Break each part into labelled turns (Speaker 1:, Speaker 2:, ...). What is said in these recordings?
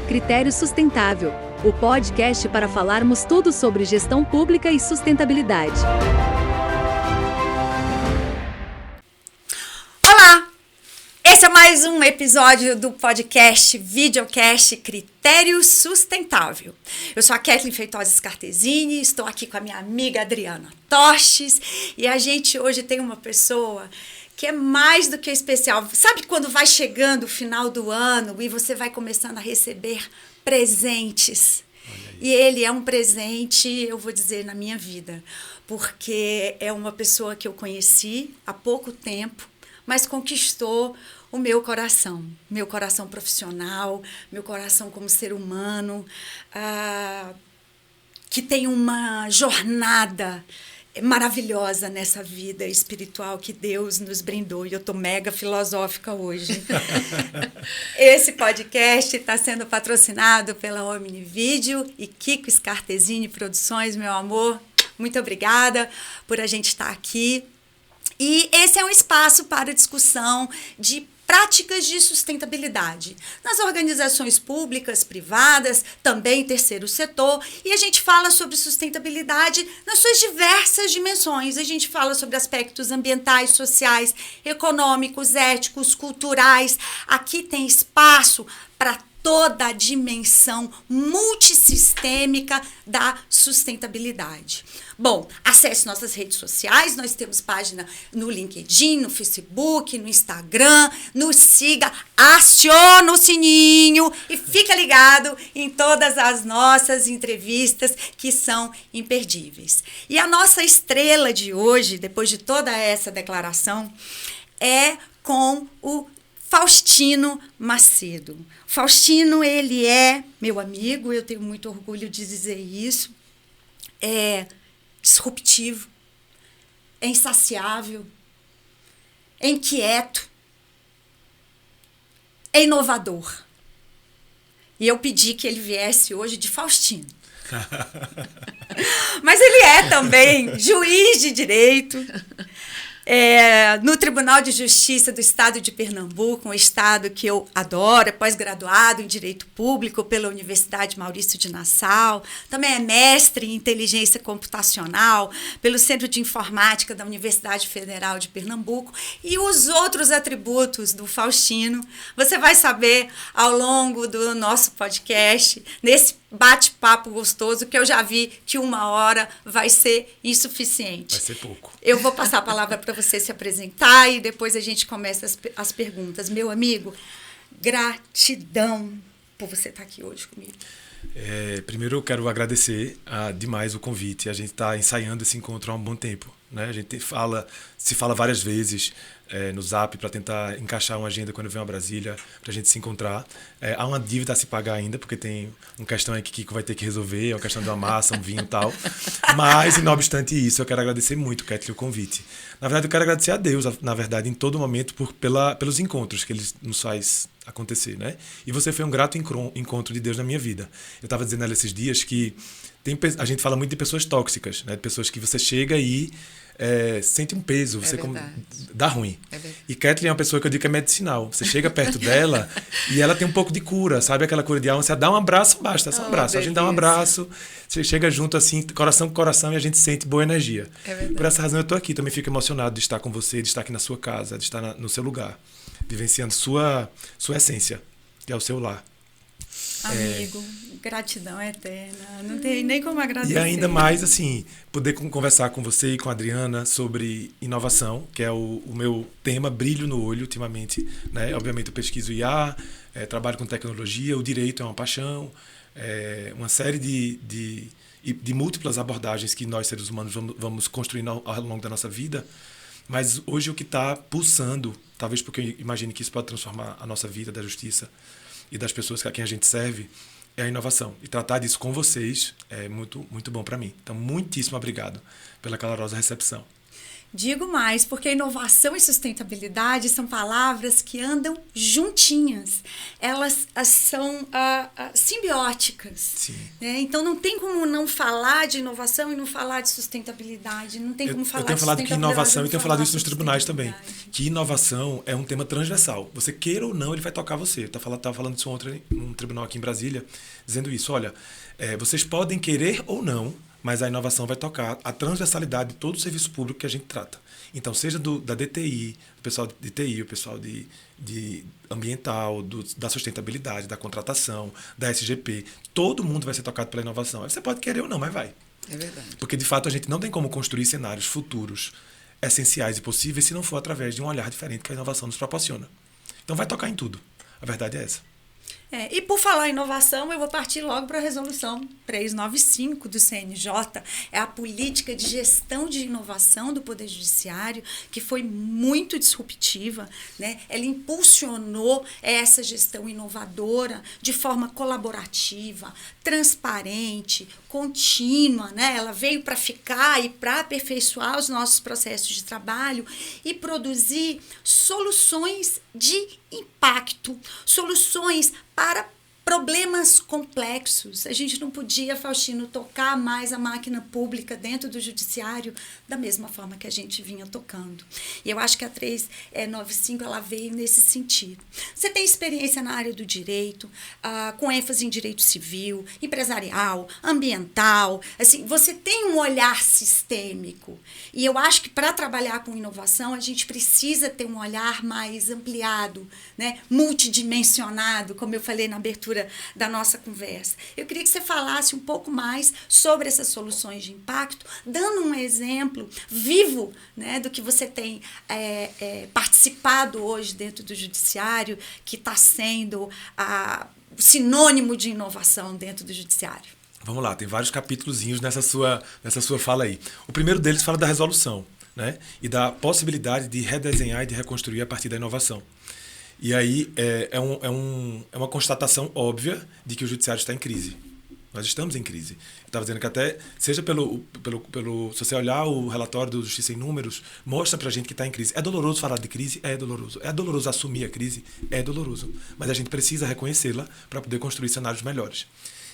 Speaker 1: Critério Sustentável, o podcast para falarmos tudo sobre gestão pública e sustentabilidade.
Speaker 2: Olá! Esse é mais um episódio do podcast, videocast Critério Sustentável. Eu sou a Kathleen Feitosa Scartesini, estou aqui com a minha amiga Adriana Toches e a gente hoje tem uma pessoa que é mais do que especial. Sabe quando vai chegando o final do ano e você vai começando a receber presentes? E ele é um presente, eu vou dizer, na minha vida, porque é uma pessoa que eu conheci há pouco tempo, mas conquistou o meu coração profissional, meu coração como ser humano, que tem uma jornada maravilhosa nessa vida espiritual que Deus nos brindou. E eu estou mega filosófica hoje. Esse podcast está sendo patrocinado pela Omnivideo e Kiko Scartesini Produções, meu amor. Muito obrigada por a gente estar aqui. E esse é um espaço para discussão de práticas de sustentabilidade nas organizações públicas, privadas, também terceiro setor, e a gente fala sobre sustentabilidade nas suas diversas dimensões. A gente fala sobre aspectos ambientais, sociais, econômicos, éticos, culturais. Aqui tem espaço para toda a dimensão multissistêmica da sustentabilidade. Bom, acesse nossas redes sociais, nós temos página no LinkedIn, no Facebook, no Instagram, nos siga, aciona o sininho e fica ligado em todas as nossas entrevistas que são imperdíveis. E a nossa estrela de hoje, depois de toda essa declaração, é com o Faustino Macedo. Faustino, ele é meu amigo, eu tenho muito orgulho de dizer isso, é disruptivo, é insaciável, é inquieto, é inovador. E eu pedi que ele viesse hoje de Faustino. Mas ele é também juiz de direito, no Tribunal de Justiça do Estado de Pernambuco, um estado que eu adoro, é pós-graduado em Direito Público pela Universidade Maurício de Nassau, também é mestre em Inteligência Computacional pelo Centro de Informática da Universidade Federal de Pernambuco, e os outros atributos do Faustino você vai saber ao longo do nosso podcast, nesse bate-papo gostoso, que eu já vi que 1 hora vai ser insuficiente.
Speaker 3: Vai ser pouco.
Speaker 2: Eu vou passar a palavra para você se apresentar e depois a gente começa as perguntas. Meu amigo, gratidão por você estar aqui hoje comigo.
Speaker 3: Primeiro eu quero agradecer demais o convite. A gente está ensaiando esse encontro há um bom tempo, né? A gente se fala várias vezes no Zap para tentar encaixar uma agenda quando vem a Brasília, para a gente se encontrar. Há uma dívida a se pagar ainda, porque tem uma questão aí que Kiko vai ter que resolver, é uma questão de uma massa, um vinho e tal. Mas, não obstante isso, eu quero agradecer muito, Kathleen, o convite. Na verdade, eu quero agradecer a Deus, na verdade, em todo momento, pelos encontros que Ele nos faz acontecer, né? E você foi um grato encontro de Deus na minha vida. Eu estava dizendo esses dias que a gente fala muito de pessoas tóxicas, né? De pessoas que você chega e sente um peso, você dá ruim. E Kathleen é uma pessoa que eu digo que é medicinal. Você chega perto dela e ela tem um pouco de cura, sabe? Aquela cura de alma. Você dá um abraço, basta, só um abraço. A gente dá um abraço, você chega junto assim, coração com coração, e a gente sente boa energia. Por essa razão eu estou aqui, também fico emocionado de estar com você, de estar aqui na sua casa, de estar no seu lugar, vivenciando sua essência, que é o seu lar.
Speaker 2: Amigo, gratidão eterna. Não tem nem como agradecer.
Speaker 3: E ainda mais, assim, poder conversar com você e com a Adriana sobre inovação, que é o meu tema, brilho no olho ultimamente, né? Obviamente eu pesquiso IA, trabalho com tecnologia, o direito é uma paixão, uma série de múltiplas abordagens que nós, seres humanos, vamos construindo ao longo da nossa vida. Mas hoje o que está pulsando, talvez porque eu imagine que isso pode transformar a nossa vida, da justiça e das pessoas a quem a gente serve, é a inovação. E tratar disso com vocês é muito, muito bom para mim. Então, muitíssimo obrigado pela calorosa recepção.
Speaker 2: Digo mais, porque inovação e sustentabilidade são palavras que andam juntinhas. Elas são simbióticas.
Speaker 3: Sim.
Speaker 2: Né? Então, não tem como não falar de inovação e não falar de sustentabilidade. Não tem como falar
Speaker 3: eu tenho
Speaker 2: de
Speaker 3: falado que inovação, e tenho falado isso nos tribunais também,
Speaker 2: sustentabilidade.
Speaker 3: que inovação é um tema transversal. Você queira ou não, ele vai tocar você. Estava falando isso ontem num tribunal aqui em Brasília, dizendo isso. Olha, vocês podem querer ou não, mas a inovação vai tocar a transversalidade de todo o serviço público que a gente trata. Então, seja da DTI, o pessoal de TI, o pessoal de ambiental, da sustentabilidade, da contratação, da SGP, todo mundo vai ser tocado pela inovação. Você pode querer ou não, mas vai.
Speaker 4: É verdade.
Speaker 3: Porque, de fato, a gente não tem como construir cenários futuros essenciais e possíveis se não for através de um olhar diferente que a inovação nos proporciona. Então, vai tocar em tudo. A verdade é essa.
Speaker 2: E por falar em inovação, eu vou partir logo para a resolução 395 do CNJ, é a política de gestão de inovação do Poder Judiciário, que foi muito disruptiva, né? Ela impulsionou essa gestão inovadora de forma colaborativa, transparente, contínua, né? Ela veio para ficar e para aperfeiçoar os nossos processos de trabalho e produzir soluções de impacto, soluções para problemas complexos. A gente não podia, Faustino, tocar mais a máquina pública dentro do judiciário da mesma forma que a gente vinha tocando. E eu acho que a 395 ela veio nesse sentido. Você tem experiência na área do direito, com ênfase em direito civil, empresarial, ambiental. Assim, você tem um olhar sistêmico. E eu acho que para trabalhar com inovação, a gente precisa ter um olhar mais ampliado, né? Multidimensionado, como eu falei na abertura da nossa conversa. Eu queria que você falasse um pouco mais sobre essas soluções de impacto, dando um exemplo vivo, né, do que você tem participado hoje dentro do judiciário, que está sendo sinônimo de inovação dentro do judiciário.
Speaker 3: Vamos lá, tem vários capítulozinhos nessa sua fala aí. O primeiro deles fala da resolução, né, e da possibilidade de redesenhar e de reconstruir a partir da inovação. E aí é uma constatação óbvia de que o judiciário está em crise. Nós estamos em crise. Eu estava dizendo que até, seja se você olhar o relatório do Justiça em Números, mostra pra gente que está em crise. É doloroso falar de crise? É doloroso. É doloroso assumir a crise? É doloroso. Mas a gente precisa reconhecê-la para poder construir cenários melhores.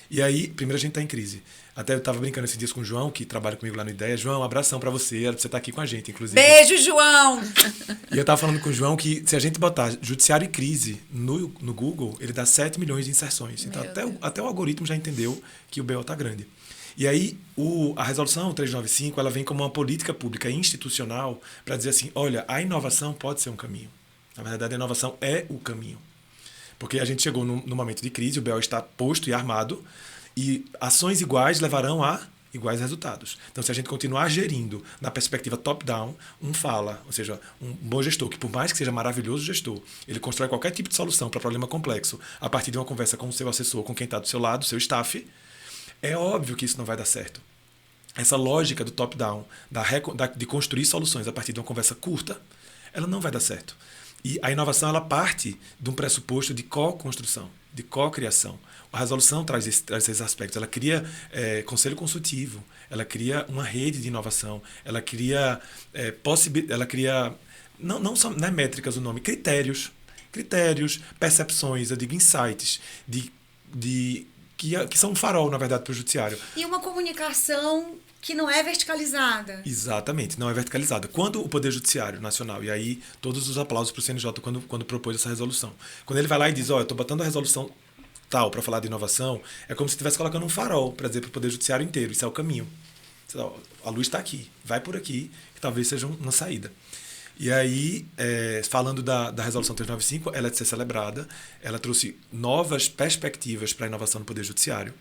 Speaker 3: E aí, primeiro a gente está em crise. Até eu estava brincando esses dias com o João, que trabalha comigo lá no Ideia. João, um abração para você. Era para você estar aqui com a gente, inclusive.
Speaker 2: Beijo, João!
Speaker 3: E eu estava falando com o João que se a gente botar judiciário e crise no Google, ele dá 7 milhões de inserções. Então, até o algoritmo já entendeu que o BO está grande. E aí, a resolução 395, ela vem como uma política pública institucional para dizer assim, olha, a inovação pode ser um caminho. Na verdade, a inovação é o caminho. Porque a gente chegou no momento de crise, o BO está posto e armado, e ações iguais levarão a iguais resultados. Então, se a gente continuar gerindo na perspectiva top-down, ou seja, um bom gestor, que por mais que seja maravilhoso gestor, ele constrói qualquer tipo de solução para problema complexo a partir de uma conversa com o seu assessor, com quem está do seu lado, seu staff, é óbvio que isso não vai dar certo. Essa lógica do top-down, de construir soluções a partir de uma conversa curta, ela não vai dar certo. E a inovação ela parte de um pressuposto de co-construção, de co-criação. A resolução traz esses aspectos. Ela cria conselho consultivo, ela cria uma rede de inovação, ela cria não é métricas o nome, critérios, percepções, eu digo insights, que são um farol, na verdade, para o judiciário.
Speaker 2: E uma comunicação que não é verticalizada.
Speaker 3: Exatamente, não é verticalizada. Quando o Poder Judiciário Nacional, e aí todos os aplausos para o CNJ quando propôs essa resolução, quando ele vai lá e diz, eu estou botando a resolução tal para falar de inovação, é como se estivesse colocando um farol para dizer para o Poder Judiciário inteiro, isso é o caminho. A luz está aqui, vai por aqui, que talvez seja uma saída. E aí, falando da Resolução 395, ela é de ser celebrada, ela trouxe novas perspectivas para a inovação no Poder Judiciário,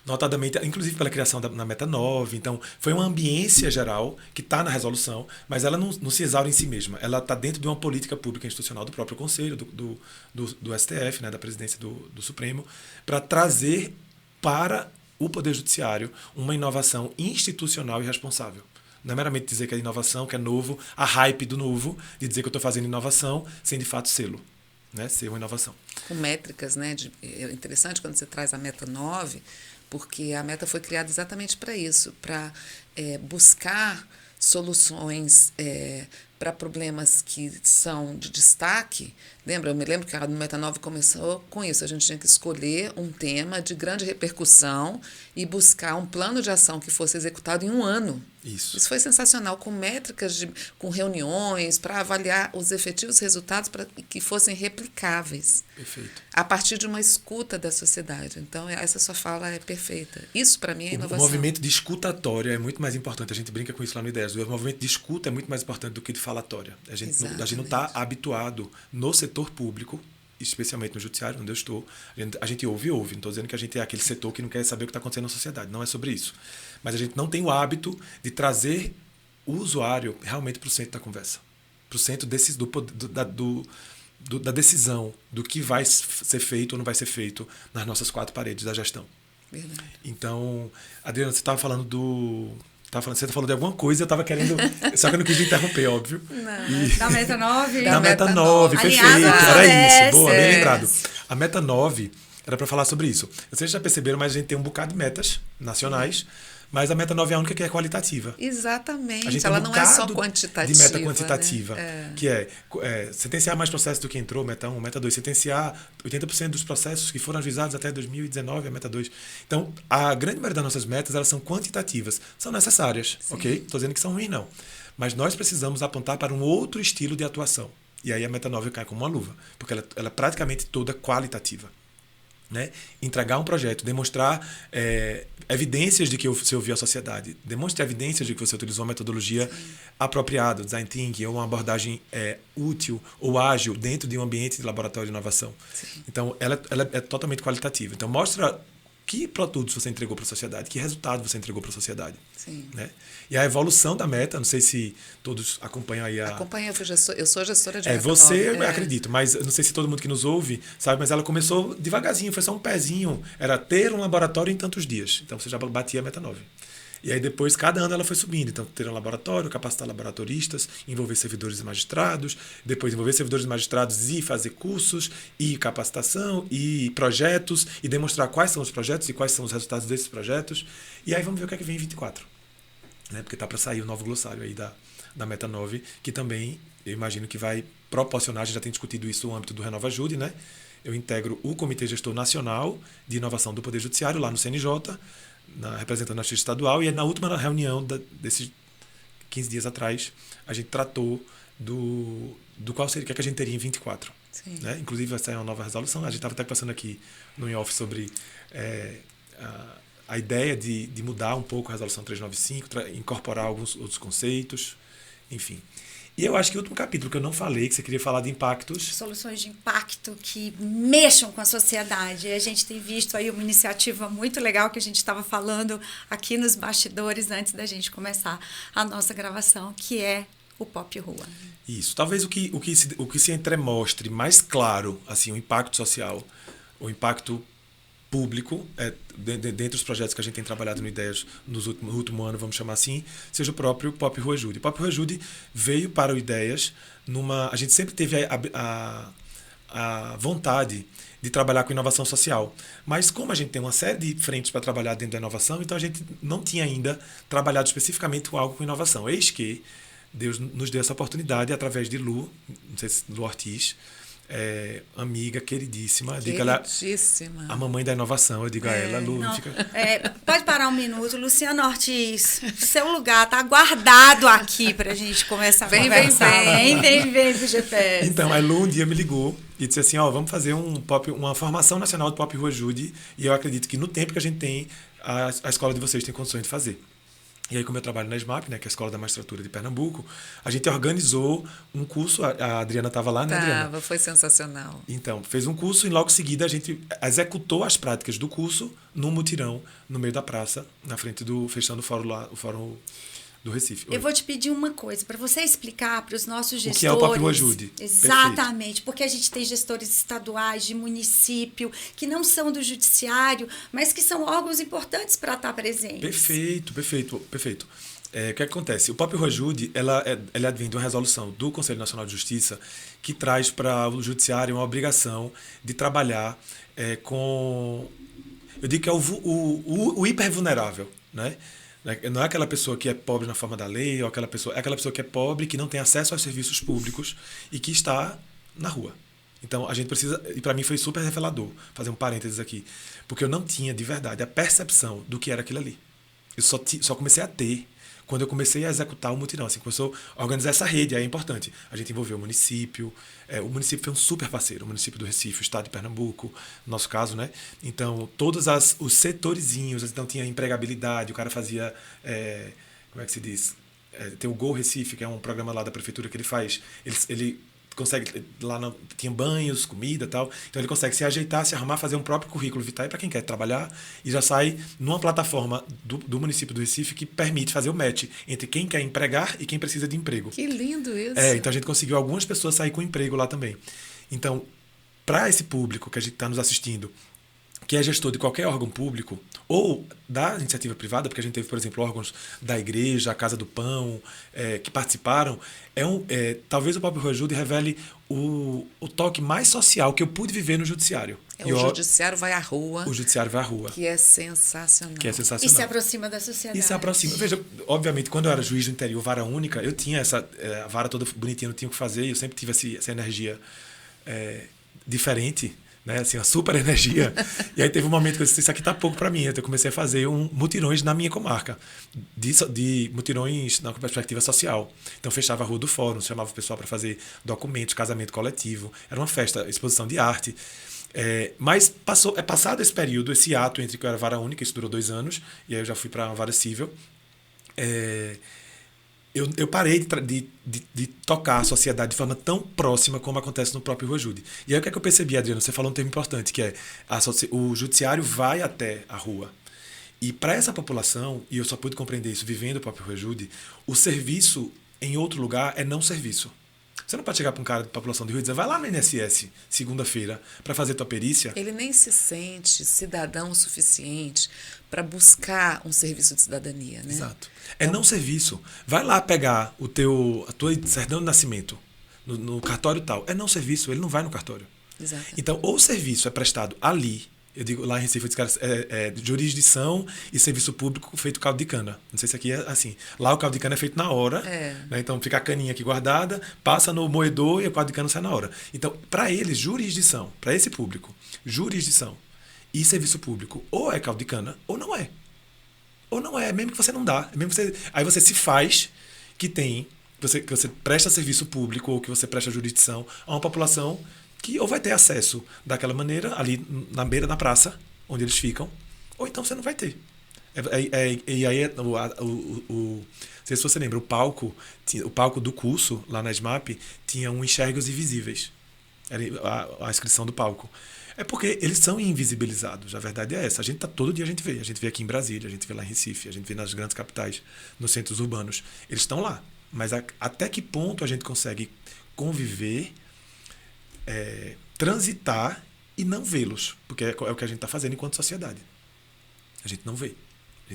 Speaker 3: notadamente, inclusive pela criação na Meta 9. Então, foi uma ambiência geral que está na resolução, mas ela não se exaure em si mesma. Ela está dentro de uma política pública institucional do próprio Conselho, do STF, né, da Presidência do Supremo, para trazer para o Poder Judiciário uma inovação institucional e responsável. Não é meramente dizer que é inovação, que é novo, a hype do novo, de dizer que eu estou fazendo inovação, sem de fato sê-lo, né, ser uma inovação.
Speaker 4: Com métricas, né? É interessante quando você traz a Meta 9, porque a Meta foi criada exatamente para isso, para buscar soluções para problemas que são de destaque. Eu me lembro que a Meta9 começou com isso. A gente tinha que escolher um tema de grande repercussão e buscar um plano de ação que fosse executado em um ano.
Speaker 3: Isso.
Speaker 4: Isso foi sensacional, com métricas, com reuniões, para avaliar os efetivos resultados para que fossem replicáveis.
Speaker 3: Perfeito.
Speaker 4: A partir de uma escuta da sociedade. Então, essa sua fala é perfeita. Isso, para mim, é inovação.
Speaker 3: O movimento de escutatória é muito mais importante. A gente brinca com isso lá no Ideias. O movimento de escuta é muito mais importante do que de falatória. A gente não está habituado no setor público, especialmente no judiciário, onde eu estou. A gente ouve. Não estou dizendo que a gente é aquele setor que não quer saber o que está acontecendo na sociedade. Não é sobre isso. Mas a gente não tem o hábito de trazer o usuário realmente para o centro da conversa. Para o centro da decisão do que vai ser feito ou não vai ser feito nas nossas 4 paredes da gestão.
Speaker 4: Verdade.
Speaker 3: Então, Adriana, você estava falando você falou de alguma coisa, eu estava querendo. Só que eu não quis interromper, óbvio.
Speaker 2: Não, da Meta9.
Speaker 3: Da Meta9, perfeito. Era isso. Boa, bem lembrado. A Meta9 era para falar sobre isso. Vocês já perceberam, mas a gente tem um bocado de metas nacionais. Mas a Meta9 é a única que é qualitativa.
Speaker 4: Exatamente.
Speaker 3: A gente
Speaker 4: Ela
Speaker 3: tem
Speaker 4: não é só quantitativa.
Speaker 3: De meta quantitativa,
Speaker 4: né?
Speaker 3: que é sentenciar mais processos do que entrou, Meta 1, Meta 2, sentenciar 80% dos processos que foram ajuizados até 2019, a Meta 2. Então, a grande maioria das nossas metas, elas são quantitativas, são necessárias, ok? Estou dizendo que são ruins, não. Mas nós precisamos apontar para um outro estilo de atuação. E aí a Meta9 cai como uma luva, porque ela é praticamente toda qualitativa. Né? Entregar um projeto, demonstrar evidências de que você ouviu a sociedade, demonstre evidências de que você utilizou uma metodologia apropriada, design thinking, ou uma abordagem útil ou ágil dentro de um ambiente de laboratório de inovação. Sim. Então, ela é totalmente qualitativa. Então, mostra que produtos você entregou para a sociedade, que resultado você entregou para a sociedade.
Speaker 4: Sim.
Speaker 3: Né? E a evolução da meta, não sei se todos acompanham aí
Speaker 4: Acompanho, eu sou gestora de Meta9.
Speaker 3: Você, acredito, mas não sei se todo mundo que nos ouve sabe, mas ela começou devagarzinho, foi só um pezinho, era ter um laboratório em tantos dias. Então você já batia a Meta9. E aí depois, cada ano ela foi subindo. Então, ter um laboratório, capacitar laboratoristas, envolver servidores e magistrados, depois envolver servidores e magistrados e fazer cursos, e capacitação, e projetos, e demonstrar quais são os projetos e quais são os resultados desses projetos. E aí vamos ver o que é que vem em 24. Né? Porque está para sair o novo glossário aí da Meta9, que também, eu imagino que vai proporcionar, a gente já tem discutido isso no âmbito do Renova Ajude, né? Eu integro o Comitê Gestor Nacional de Inovação do Poder Judiciário, lá no CNJ, representando a Justiça Estadual, e na última reunião desses 15 dias atrás, a gente tratou do qual seria, o que é que a gente teria em 24. Né? Inclusive, vai sair uma nova resolução. A gente estava até passando aqui no in-off sobre a ideia de mudar um pouco a resolução 395, incorporar alguns outros conceitos, enfim. E eu acho que o último capítulo que eu não falei, que você queria falar de impactos...
Speaker 2: Soluções de impacto que mexam com a sociedade. E a gente tem visto aí uma iniciativa muito legal que a gente estava falando aqui nos bastidores antes da gente começar a nossa gravação, que é o Pop Rua. Isso.
Speaker 3: Talvez o que se entremostre mais claro, assim, o impacto social, o impacto público, dentre os projetos que a gente tem trabalhado no Ideias no último ano, vamos chamar assim, seja o próprio Pop Rua Ajude. O Pop Rua Ajude veio para o Ideias a gente sempre teve a vontade de trabalhar com inovação social. Mas como a gente tem uma série de frentes para trabalhar dentro da inovação, então a gente não tinha ainda trabalhado especificamente com algo com inovação. Eis que Deus nos deu essa oportunidade através de Lu, não sei se Lu Ortiz, amiga queridíssima.
Speaker 4: Queridíssima.
Speaker 3: A mamãe da inovação, eu digo a ela, Lu.
Speaker 2: Pode parar um minuto, Luciana Ortiz, seu lugar está guardado aqui para a gente começar a conversar. Vem pro GPS.
Speaker 3: Então, a Lu um dia me ligou e disse assim, vamos fazer uma formação nacional do Pop Rua Ajude, e eu acredito que no tempo que a gente tem, a escola de vocês tem condições de fazer. E aí, como eu trabalho na SMAP, né, que é a Escola da Magistratura de Pernambuco, a gente organizou um curso, a Adriana estava lá, né, Adriana?
Speaker 4: Foi sensacional.
Speaker 3: Então, fez um curso e logo em seguida a gente executou as práticas do curso num mutirão no meio da praça, na frente fechando o fórum do Recife.
Speaker 2: Eu vou te pedir uma coisa, para você explicar para os nossos gestores...
Speaker 3: O que é o Pop Rua Ajude.
Speaker 2: Exatamente,
Speaker 3: Perfeito.
Speaker 2: Porque a gente tem gestores estaduais, de município, que não são do judiciário, mas que são órgãos importantes para estar presentes.
Speaker 3: Perfeito. O que acontece? O Pop Rua Ajude, ela advém de uma resolução do Conselho Nacional de Justiça que traz para o judiciário uma obrigação de trabalhar com... Eu digo que é o hipervulnerável, né? Não é aquela pessoa que é pobre na forma da lei, ou é aquela pessoa que é pobre, que não tem acesso aos serviços públicos e que está na rua. Então, a gente precisa, e para mim foi super revelador, fazer um parênteses aqui, porque eu não tinha, de verdade, a percepção do que era aquilo ali. Eu só comecei a ter quando eu comecei a executar o mutirão, assim, começou a organizar essa rede, aí é importante. A gente envolveu o município foi um super parceiro, o município do Recife, o estado de Pernambuco, no nosso caso, né? Então, todos os setorizinhos, então tinha empregabilidade, o cara fazia, como é que se diz? Tem o Go Recife, que é um programa lá da prefeitura que ele faz, ele consegue, tinha banhos, comida e tal, então ele consegue se ajeitar, se arrumar, fazer um próprio currículo vitae para quem quer trabalhar e já sai numa plataforma do município do Recife que permite fazer o match entre quem quer empregar e quem precisa de emprego.
Speaker 4: Que lindo isso!
Speaker 3: Então a gente conseguiu algumas pessoas sair com emprego lá também. Então, para esse público que a gente está nos assistindo, que é gestor de qualquer órgão público ou da iniciativa privada, porque a gente teve, por exemplo, órgãos da igreja, a Casa do Pão, que participaram, talvez o Pop Rua Ajude revele o toque mais social que eu pude viver no judiciário.
Speaker 4: O judiciário vai à rua.
Speaker 3: O judiciário vai à rua.
Speaker 4: Que é sensacional.
Speaker 2: E se aproxima da sociedade.
Speaker 3: E se aproxima. Veja, obviamente, quando eu era juiz do interior, vara única, eu tinha a vara toda bonitinha, não tinha o que fazer, e eu sempre tive essa energia diferente, né? Assim, uma super energia. E aí teve um momento que eu disse, isso aqui tá pouco para mim. Então eu comecei a fazer mutirões na minha comarca, de mutirões na perspectiva social. Então fechava a Rua do Fórum, chamava o pessoal para fazer documentos, casamento coletivo, era uma festa, exposição de arte. Mas passado esse período, esse ato entre que eu era vara única, isso durou 2 anos, e aí eu já fui para a vara civil, eu parei de tocar a sociedade de forma tão próxima como acontece no próprio Rua Ajude. E aí o que é que eu percebi, Adriano? Você falou um termo importante, que é o judiciário vai até a rua. E para essa população, e eu só pude compreender isso vivendo o próprio Rua Ajude, o serviço em outro lugar é não serviço. Você não pode chegar para um cara da população de rua e dizer, vai lá no INSS, segunda-feira, para fazer tua perícia.
Speaker 4: Ele nem se sente cidadão o suficiente para buscar um serviço de cidadania, né?
Speaker 3: Exato. Não serviço. Vai lá pegar a tua certidão de nascimento no cartório tal. É não serviço, ele não vai no cartório.
Speaker 4: Exato.
Speaker 3: Então, ou o serviço é prestado ali, eu digo lá em Recife, jurisdição e serviço público feito caldo de cana. Não sei se aqui é assim. Lá o caldo de cana é feito na hora, né? Então fica a caninha aqui guardada, passa no moedor e o caldo de cana sai na hora. Então, para eles, jurisdição, para esse público, jurisdição e serviço público, ou é caldo de cana, ou não é. Ou não é, mesmo que você não dá. Aí você se faz que você presta serviço público ou que você presta jurisdição a uma população que ou vai ter acesso daquela maneira, ali na beira da praça, onde eles ficam, ou então você não vai ter. E aí, não sei se você lembra, o palco do curso, lá na SMAP, tinha um Enxergue os Invisíveis. Era a inscrição do palco. É porque eles são invisibilizados, a verdade é essa. Todo dia a gente vê aqui em Brasília, a gente vê lá em Recife, a gente vê nas grandes capitais, nos centros urbanos. Eles estão lá, mas até que ponto a gente consegue conviver, transitar e não vê-los? Porque é o que a gente está fazendo enquanto sociedade. A gente não vê. A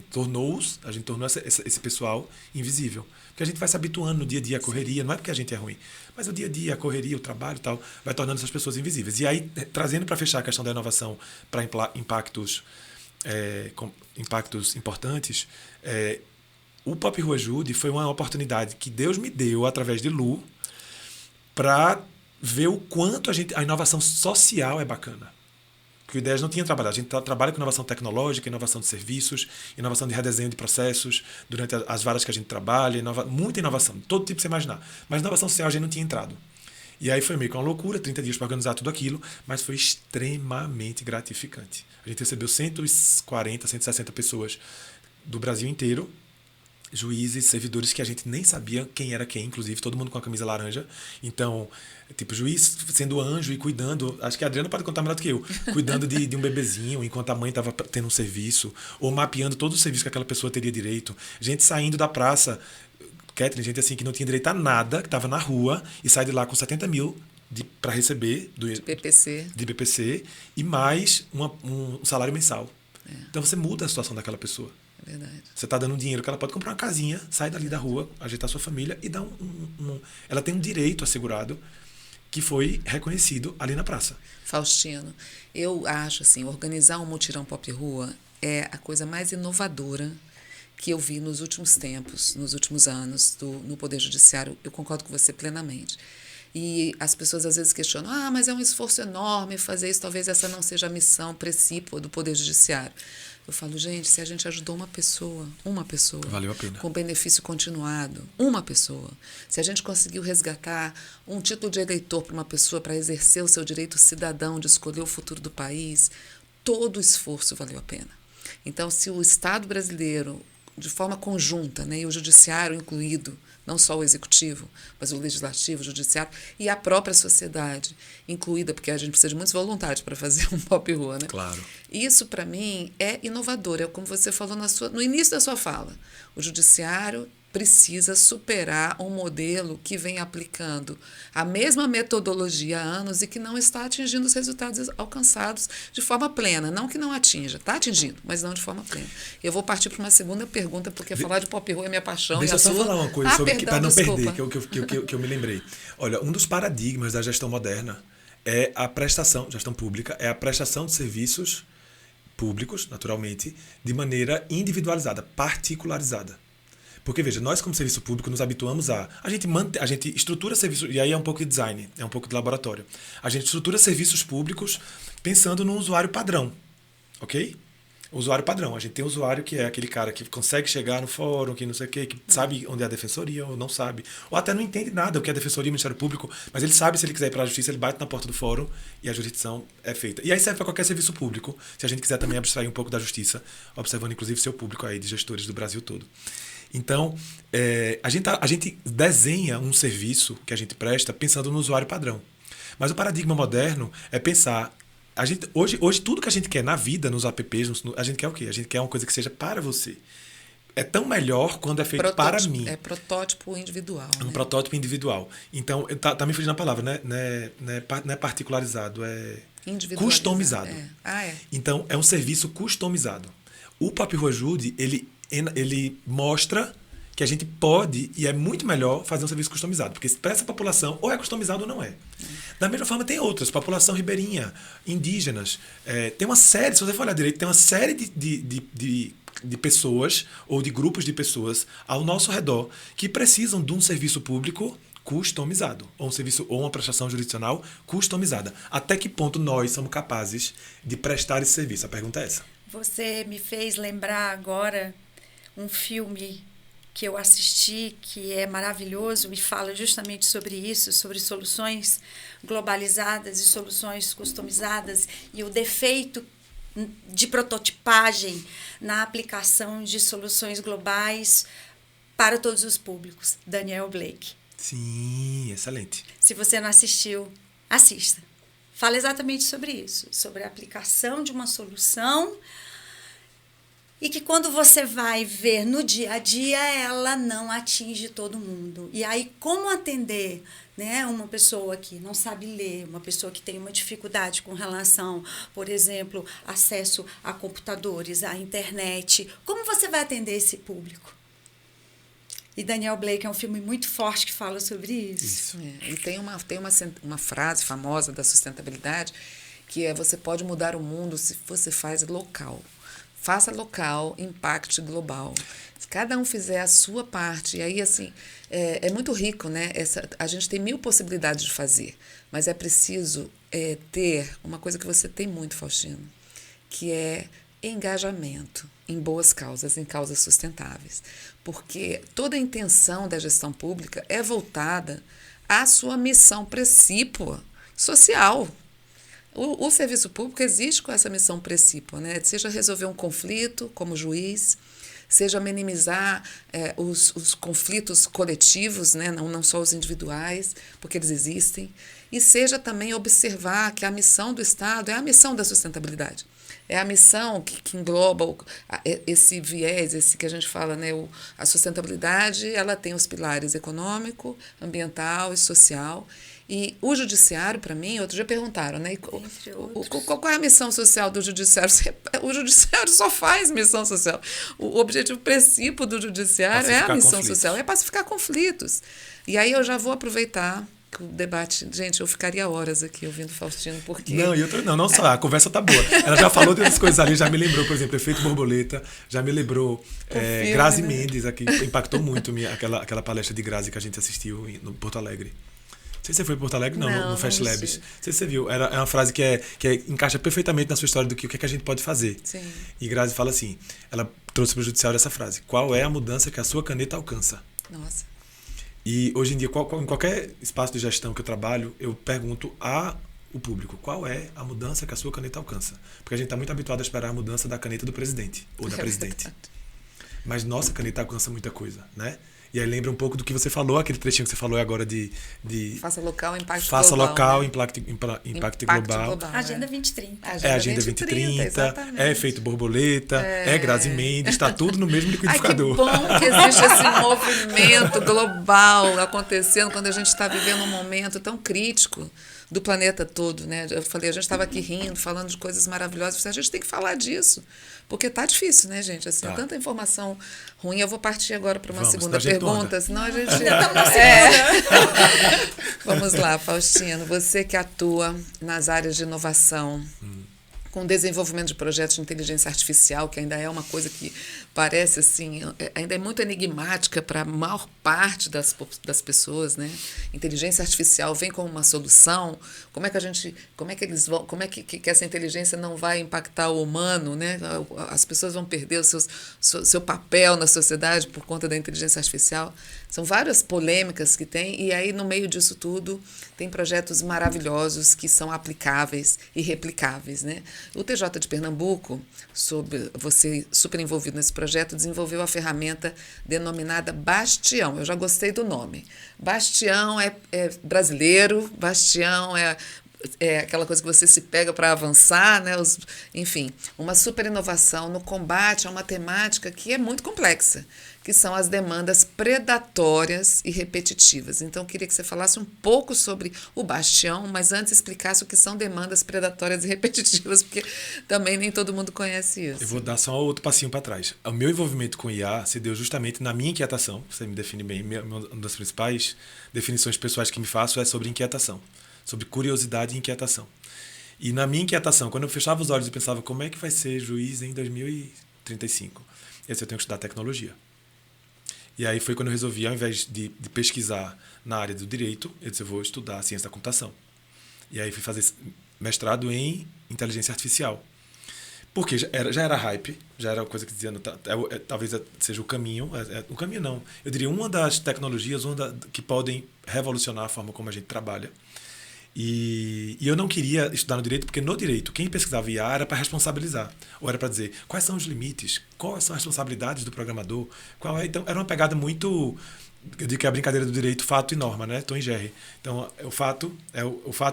Speaker 3: gente tornou esse pessoal invisível. Porque a gente vai se habituando no dia a dia à correria, não é porque a gente é ruim, mas o dia a dia, a correria, o trabalho e tal, vai tornando essas pessoas invisíveis. E aí, trazendo para fechar a questão da inovação para impactos importantes, o Pop Rua Ajude foi uma oportunidade que Deus me deu, através de Lu, para ver o quanto a inovação social é bacana. Porque o Ideias não tinha trabalhado. A gente trabalha com inovação tecnológica, inovação de serviços, inovação de redesenho de processos, durante as varas que a gente trabalha, muita inovação, todo tipo que você imaginar. Mas inovação social a gente não tinha entrado. E aí foi meio que uma loucura, 30 dias para organizar tudo aquilo, mas foi extremamente gratificante. A gente recebeu 140, 160 pessoas do Brasil inteiro, juízes, servidores que a gente nem sabia quem era quem, inclusive todo mundo com a camisa laranja. Então, juiz sendo anjo e cuidando, acho que a Adriana pode contar melhor do que eu, cuidando de um bebezinho enquanto a mãe estava tendo um serviço, ou mapeando todo o serviço que aquela pessoa teria direito. Gente saindo da praça, Kathleen, gente assim que não tinha direito a nada, que estava na rua e sai de lá com 70 mil para receber de BPC e mais um salário mensal. Então você muda a situação daquela pessoa.
Speaker 4: Verdade.
Speaker 3: Você está dando um dinheiro que ela pode comprar uma casinha, sai dali da rua, ajeitar sua família e dar ela tem um direito assegurado que foi reconhecido ali na praça.
Speaker 4: Faustino, eu acho assim, organizar um mutirão Pop Rua é a coisa mais inovadora que eu vi nos últimos tempos, nos últimos anos no Poder Judiciário, eu concordo com você plenamente. E as pessoas às vezes questionam, mas é um esforço enorme fazer isso, talvez essa não seja a missão precípua do Poder Judiciário. Eu falo, gente, se a gente ajudou uma pessoa,
Speaker 3: valeu a pena.
Speaker 4: com benefício continuado, uma pessoa, se a gente conseguiu resgatar um título de eleitor para uma pessoa para exercer o seu direito cidadão de escolher o futuro do país, todo o esforço valeu a pena. Então, se o Estado brasileiro, de forma conjunta, né, e o Judiciário incluído, não só o Executivo, mas o Legislativo, o Judiciário e a própria sociedade incluída, porque a gente precisa de muitos voluntários para fazer um pop rua, né?
Speaker 3: Claro. Isso,
Speaker 4: para mim, é inovador. É como você falou no início da sua fala. O Judiciário precisa superar um modelo que vem aplicando a mesma metodologia há anos e que não está atingindo os resultados alcançados de forma plena. Não que não atinja, está atingindo, mas não de forma plena. Eu vou partir para uma segunda pergunta, porque falar de pop rua é minha paixão.
Speaker 3: Deixa eu só falar uma coisa sobre para não
Speaker 4: desculpa.
Speaker 3: perder, que eu me lembrei. Olha, um dos paradigmas da gestão moderna é a gestão pública, é a prestação de serviços públicos, naturalmente, de maneira individualizada, particularizada. Porque, veja, nós como serviço público nos habituamos a gente estrutura serviços, e aí é um pouco de design, é um pouco de laboratório. A gente estrutura serviços públicos pensando no usuário padrão, ok? O usuário padrão. A gente tem um usuário que é aquele cara que consegue chegar no fórum, que não sei o quê, que sabe onde é a defensoria ou não sabe. Ou até não entende nada o que é a defensoria e o Ministério Público, mas ele sabe, se ele quiser ir para a justiça, ele bate na porta do fórum e a jurisdição é feita. E aí serve para qualquer serviço público, se a gente quiser também abstrair um pouco da justiça, observando inclusive seu público aí de gestores do Brasil todo. Então, a gente desenha um serviço que a gente presta pensando no usuário padrão. Mas o paradigma moderno é pensar... Hoje, tudo que a gente quer na vida, nos apps, a gente quer o quê? A gente quer uma coisa que seja para você. É tão melhor quando é feito para mim.
Speaker 4: É protótipo individual.
Speaker 3: Um protótipo individual. Então, tá me fugindo a palavra, né? Não é particularizado, é customizado. Então, é um serviço customizado. O Pop Rua Ajude, ele mostra que a gente pode, e é muito melhor, fazer um serviço customizado. Porque para essa população, ou é customizado ou não é. Da mesma forma, tem outras. População ribeirinha, indígenas. Tem uma série, se você for olhar direito, tem uma série de pessoas, ou de grupos de pessoas, ao nosso redor, que precisam de um serviço público customizado. Ou uma prestação jurisdicional customizada. Até que ponto nós somos capazes de prestar esse serviço? A pergunta é essa.
Speaker 2: Você me fez lembrar agora um filme que eu assisti, que é maravilhoso e fala justamente sobre isso, sobre soluções globalizadas e soluções customizadas e o defeito de prototipagem na aplicação de soluções globais para todos os públicos. Daniel Blake.
Speaker 3: Sim, excelente.
Speaker 2: Se você não assistiu, assista. Fala exatamente sobre isso, sobre a aplicação de uma solução e que quando você vai ver no dia a dia, ela não atinge todo mundo. E aí, como atender, né, uma pessoa que não sabe ler, uma pessoa que tem uma dificuldade com relação, por exemplo, acesso a computadores, à internet, como você vai atender esse público? E Daniel Blake é um filme muito forte que fala sobre isso.
Speaker 4: E tem uma frase famosa da sustentabilidade que é: você pode mudar o mundo se você faz local. Faça local, impacte global. Se cada um fizer a sua parte, e aí, assim, é muito rico, né? A gente tem 1000 possibilidades de fazer, mas é preciso ter uma coisa que você tem muito, Faustino, que é engajamento em boas causas, em causas sustentáveis. Porque toda a intenção da gestão pública é voltada à sua missão precípua social. O serviço público existe com essa missão precípua, né? Seja resolver um conflito como juiz, seja minimizar os conflitos coletivos, né? Não só os individuais, porque eles existem, e seja também observar que a missão do Estado é a missão da sustentabilidade. É a missão que engloba esse viés, esse que a gente fala, né? A sustentabilidade, ela tem os pilares econômico, ambiental e social. E o judiciário, para mim, outro dia perguntaram, né? Qual é a missão social do judiciário? O judiciário só faz missão social. O objetivo precípio do judiciário é a missão social, é pacificar conflitos. E aí eu já vou aproveitar que o debate... Gente, eu ficaria horas aqui ouvindo Faustino, porque...
Speaker 3: Não só, a conversa tá boa. Ela já falou dessas coisas ali, já me lembrou, por exemplo, Efeito Borboleta, já me lembrou
Speaker 4: filme,
Speaker 3: Grazi
Speaker 4: né?
Speaker 3: Mendes, aqui, impactou muito aquela palestra de Grazi que a gente assistiu no Porto Alegre. Não sei se você foi para Porto Alegre, no Fast
Speaker 4: não
Speaker 3: Labs.
Speaker 4: sei.
Speaker 3: Não sei se você viu. É uma frase que encaixa perfeitamente na sua história do que o que é que a gente pode fazer.
Speaker 4: Sim.
Speaker 3: E Grazi fala assim, ela trouxe para o judiciário essa frase: qual é a mudança que a sua caneta alcança?
Speaker 4: Nossa.
Speaker 3: E hoje em dia, em qualquer espaço de gestão que eu trabalho, eu pergunto ao público: qual é a mudança que a sua caneta alcança? Porque a gente está muito habituado a esperar a mudança da caneta do presidente ou da presidente. Mas nossa caneta alcança muita coisa, né? E aí lembra um pouco do que você falou, aquele trechinho que você falou agora de
Speaker 4: Faça local, impacto
Speaker 3: faça
Speaker 4: global.
Speaker 3: local,
Speaker 4: né?
Speaker 3: impacto global.
Speaker 2: Agenda 2030.
Speaker 3: É Agenda 2030,
Speaker 4: exatamente.
Speaker 3: é Efeito Borboleta, é Grazi Mendes, está tudo no mesmo liquidificador.
Speaker 4: Ai, que bom que existe esse movimento global acontecendo quando a gente está vivendo um momento tão crítico do planeta todo, né? Eu falei, a gente estava aqui rindo, falando de coisas maravilhosas, a gente tem que falar disso, porque tá difícil, né, gente? Assim, tanta informação ruim. Eu vou partir agora para uma segunda pergunta, senão a gente... Vamos lá, Faustino, você que atua nas áreas de inovação, com desenvolvimento de projetos de inteligência artificial, que ainda é uma coisa que parece assim, ainda é muito enigmática para a maior parte das pessoas, né? Inteligência artificial vem como uma solução. Como é que eles vão, como é que essa inteligência não vai impactar o humano, né? As pessoas vão perder seu papel na sociedade por conta da inteligência artificial. São várias polêmicas que tem, e aí no meio disso tudo tem projetos maravilhosos que são aplicáveis e replicáveis, né? O TJ de Pernambuco, você super envolvido nesse projeto, desenvolveu a ferramenta denominada Bastião. Eu já gostei do nome. Bastião é brasileiro, Bastião é aquela coisa que você se pega para avançar, né? Enfim, uma super inovação no combate a uma temática que é muito complexa, que são as demandas predatórias e repetitivas. Então, eu queria que você falasse um pouco sobre o Bastião, mas antes explicasse o que são demandas predatórias e repetitivas, porque também nem todo mundo conhece isso.
Speaker 3: Eu vou dar só outro passinho para trás. O meu envolvimento com IA se deu justamente na minha inquietação. Você me define bem. Uma das principais definições pessoais que me faço é sobre inquietação, sobre curiosidade e inquietação. E na minha inquietação, quando eu fechava os olhos e pensava como é que vai ser juiz em 2035, esse eu tenho que estudar tecnologia. E aí foi quando eu resolvi, ao invés de pesquisar na área do direito, eu disse, eu vou estudar ciência da computação. E aí fui fazer mestrado em inteligência artificial. Porque já era hype, já era uma coisa que dizia, talvez seja o caminho. O caminho não. Eu diria uma das tecnologias que podem revolucionar a forma como a gente trabalha. E eu não queria estudar no direito, porque no direito, quem pesquisava IA era para responsabilizar. Ou era para dizer quais são os limites, quais são as responsabilidades do programador. Então, era uma pegada muito... Eu digo que é a brincadeira do direito, fato e norma, né? Tom e Jerry. Então, o fato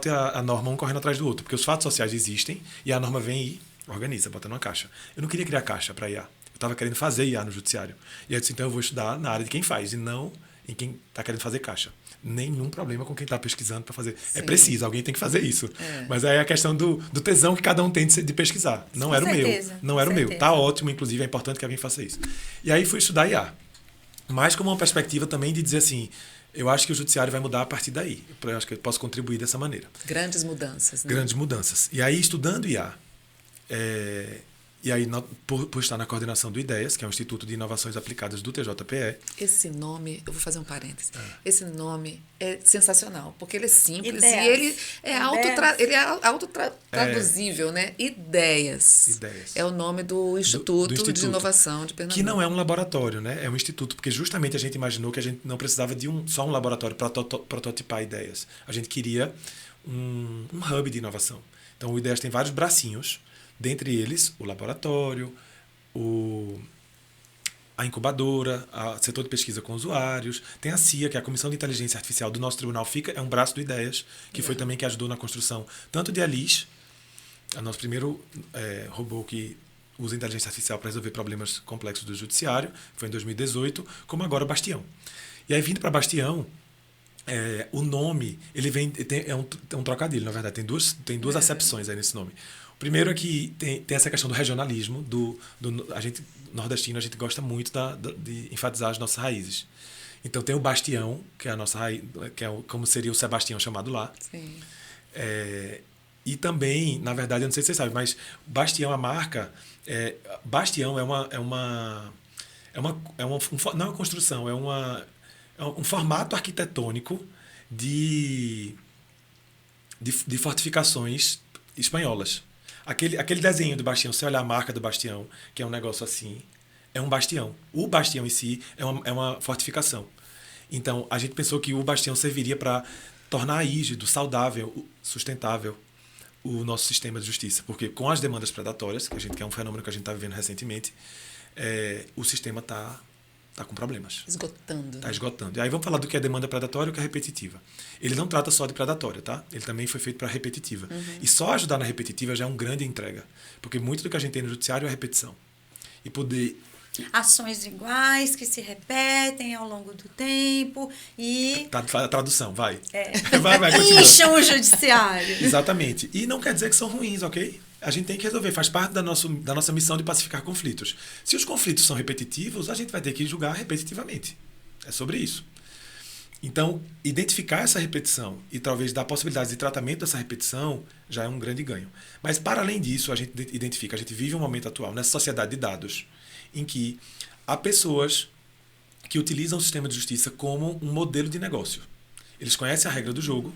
Speaker 3: e a norma um correndo atrás do outro. Porque os fatos sociais existem e a norma vem e organiza, bota numa caixa. Eu não queria criar caixa para IA. Eu estava querendo fazer IA no judiciário. E eu disse, então eu vou estudar na área de quem faz e não em quem está querendo fazer caixa. Nenhum problema com quem está pesquisando para fazer.
Speaker 4: Sim.
Speaker 3: É preciso, alguém tem que fazer isso. Mas aí é a questão do tesão que cada um tem de pesquisar. Não era o meu. Não era o meu. Tá ótimo, inclusive, é importante que alguém faça isso. E aí fui estudar IA. Mas como uma perspectiva também de dizer assim, eu acho que o judiciário vai mudar a partir daí. Eu acho que eu posso contribuir dessa maneira.
Speaker 4: Grandes mudanças, né?
Speaker 3: Grandes mudanças. E aí, estudando IA, e aí, por estar na coordenação do IDEAS, que é o Instituto de Inovações Aplicadas do TJPE.
Speaker 4: Esse nome, eu vou fazer um parêntese. Esse nome é sensacional, porque ele é simples
Speaker 2: Ideias.
Speaker 4: e ele é autotraduzível, né? Ideias. É o nome do Instituto de Inovação de Pernambuco.
Speaker 3: Que não é um laboratório, né? É um instituto, porque justamente a gente imaginou que a gente não precisava de só um laboratório para prototipar ideias. A gente queria um hub de inovação. Então, o IDEAS tem vários bracinhos. Dentre eles, o laboratório, a incubadora, o setor de pesquisa com usuários, tem a CIA, que é a Comissão de Inteligência Artificial do nosso tribunal, é um braço do IDEAS, que foi também que ajudou na construção tanto de Alice, o nosso primeiro robô que usa inteligência artificial para resolver problemas complexos do judiciário, foi em 2018, como agora o Bastião. E aí, vindo para Bastião, o nome, ele vem, é um trocadilho, na verdade, tem duas acepções aí nesse nome. Primeiro é que tem essa questão do regionalismo, a gente nordestino, a gente gosta muito de enfatizar as nossas raízes. Então tem o Bastião, que é a nossa raiz, que é como seria o Sebastião chamado lá.
Speaker 4: Sim.
Speaker 3: E também, na verdade, eu não sei se vocês sabem, mas Bastião, a marca, Bastião não é uma construção, é um formato arquitetônico de fortificações espanholas. Aquele desenho do Bastião, se você olhar a marca do Bastião, que é um negócio assim, é um bastião. O bastião em si é uma fortificação. Então, a gente pensou que o bastião serviria para tornar rígido, saudável, sustentável o nosso sistema de justiça. Porque com as demandas predatórias, que é um fenômeno que a gente está vivendo recentemente, o sistema está com problemas.
Speaker 4: Esgotando.
Speaker 3: Está esgotando. E aí vamos falar do que é demanda predatória e o que é repetitiva. Ele não trata só de predatória, tá? Ele também foi feito para repetitiva. E só ajudar na repetitiva já é uma grande entrega. Porque muito do que a gente tem no judiciário é repetição. E poder...
Speaker 2: Ações iguais que se repetem ao longo do tempo e...
Speaker 3: A tradução, vai.
Speaker 2: Vai, incham o judiciário.
Speaker 3: Exatamente. E não quer dizer que são ruins, ok? A gente tem que resolver, faz parte da nossa missão de pacificar conflitos. Se os conflitos são repetitivos, a gente vai ter que julgar repetitivamente. É sobre isso. Então, identificar essa repetição e talvez dar possibilidades de tratamento dessa repetição já é um grande ganho. Mas, para além disso, a gente identifica, a gente vive um momento atual nessa sociedade de dados em que há pessoas que utilizam o sistema de justiça como um modelo de negócio. Eles conhecem a regra do jogo,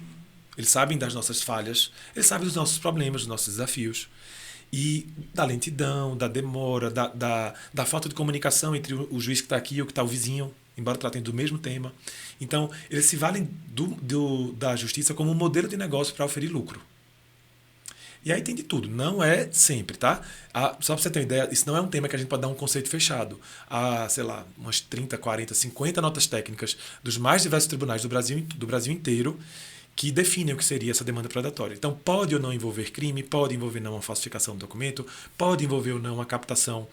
Speaker 3: eles sabem das nossas falhas, eles sabem dos nossos problemas, dos nossos desafios, e da lentidão, da demora, da falta de comunicação entre o juiz que está aqui e o que está o vizinho, embora tratem do mesmo tema. Então, eles se valem da justiça como um modelo de negócio para oferir lucro. E aí tem de tudo. Não é sempre, tá? Só para você ter uma ideia, isso não é um tema que a gente pode dar um conceito fechado. Há, sei lá, umas 30, 40, 50 notas técnicas dos mais diversos tribunais do Brasil inteiro que definem o que seria essa demanda predatória. Então, pode ou não envolver crime, pode envolver não uma falsificação do documento, pode envolver ou não uma captação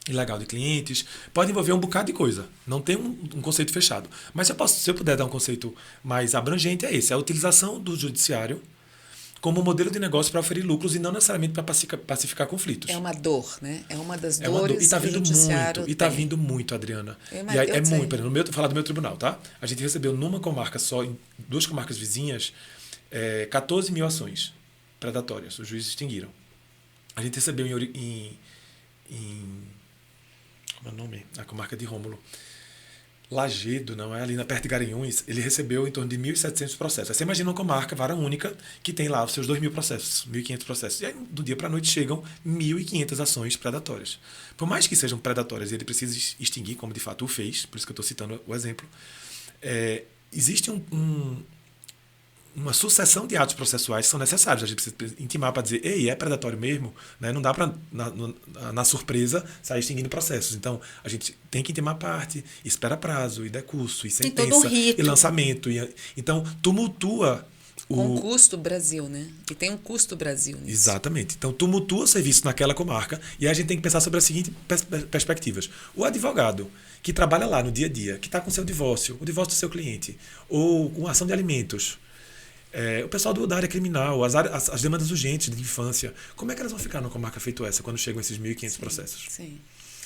Speaker 3: ilegal de clientes, pode envolver um bocado de coisa. Não tem um conceito fechado. Mas se eu puder dar um conceito mais abrangente, é esse. É a utilização do judiciário como modelo de negócio para oferir lucros e não necessariamente para pacificar conflitos.
Speaker 4: É uma dor, né? É uma das
Speaker 3: É uma dor.
Speaker 4: dores
Speaker 3: E está
Speaker 4: que o
Speaker 3: vindo
Speaker 4: judiciário
Speaker 3: muito. E está
Speaker 4: tem.
Speaker 3: vindo muito, Adriana.
Speaker 4: Eu
Speaker 3: E aí,
Speaker 4: sei.
Speaker 3: muito. Vou falar do meu tribunal, tá? A gente recebeu numa comarca só, em 2 comarcas vizinhas, 14 mil ações predatórias. Os juízes extinguiram. A gente recebeu em como é o nome? Na comarca de Rômulo. Lajedo, não é? Ali perto de Garanhuns, ele recebeu em torno de 1.700 processos. Aí você imagina uma comarca, vara única, que tem lá os seus 2.000 processos, 1.500 processos. E aí, do dia para a noite, chegam 1.500 ações predatórias. Por mais que sejam predatórias e ele precisa extinguir, como de fato o fez, por isso que eu estou citando o exemplo, existe uma sucessão de atos processuais que são necessários. A gente precisa intimar para dizer, ei, é predatório mesmo? Né? Não dá para, na surpresa, sair extinguindo processos. Então, a gente tem que intimar a parte, espera prazo, e decurso, e sentença,
Speaker 2: todo um rito.
Speaker 3: e lançamento. Então, tumultua
Speaker 4: Com custo Brasil, né? E tem um custo Brasil nisso.
Speaker 3: Exatamente. Então, tumultua o serviço naquela comarca e aí a gente tem que pensar sobre as seguintes perspectivas. O advogado que trabalha lá no dia a dia, que está com seu divórcio, o divórcio do seu cliente, ou com ação de alimentos, o pessoal da área criminal, as demandas urgentes de infância, como é que elas vão ficar numa comarca feito essa quando chegam esses 1.500 processos?
Speaker 4: Sim.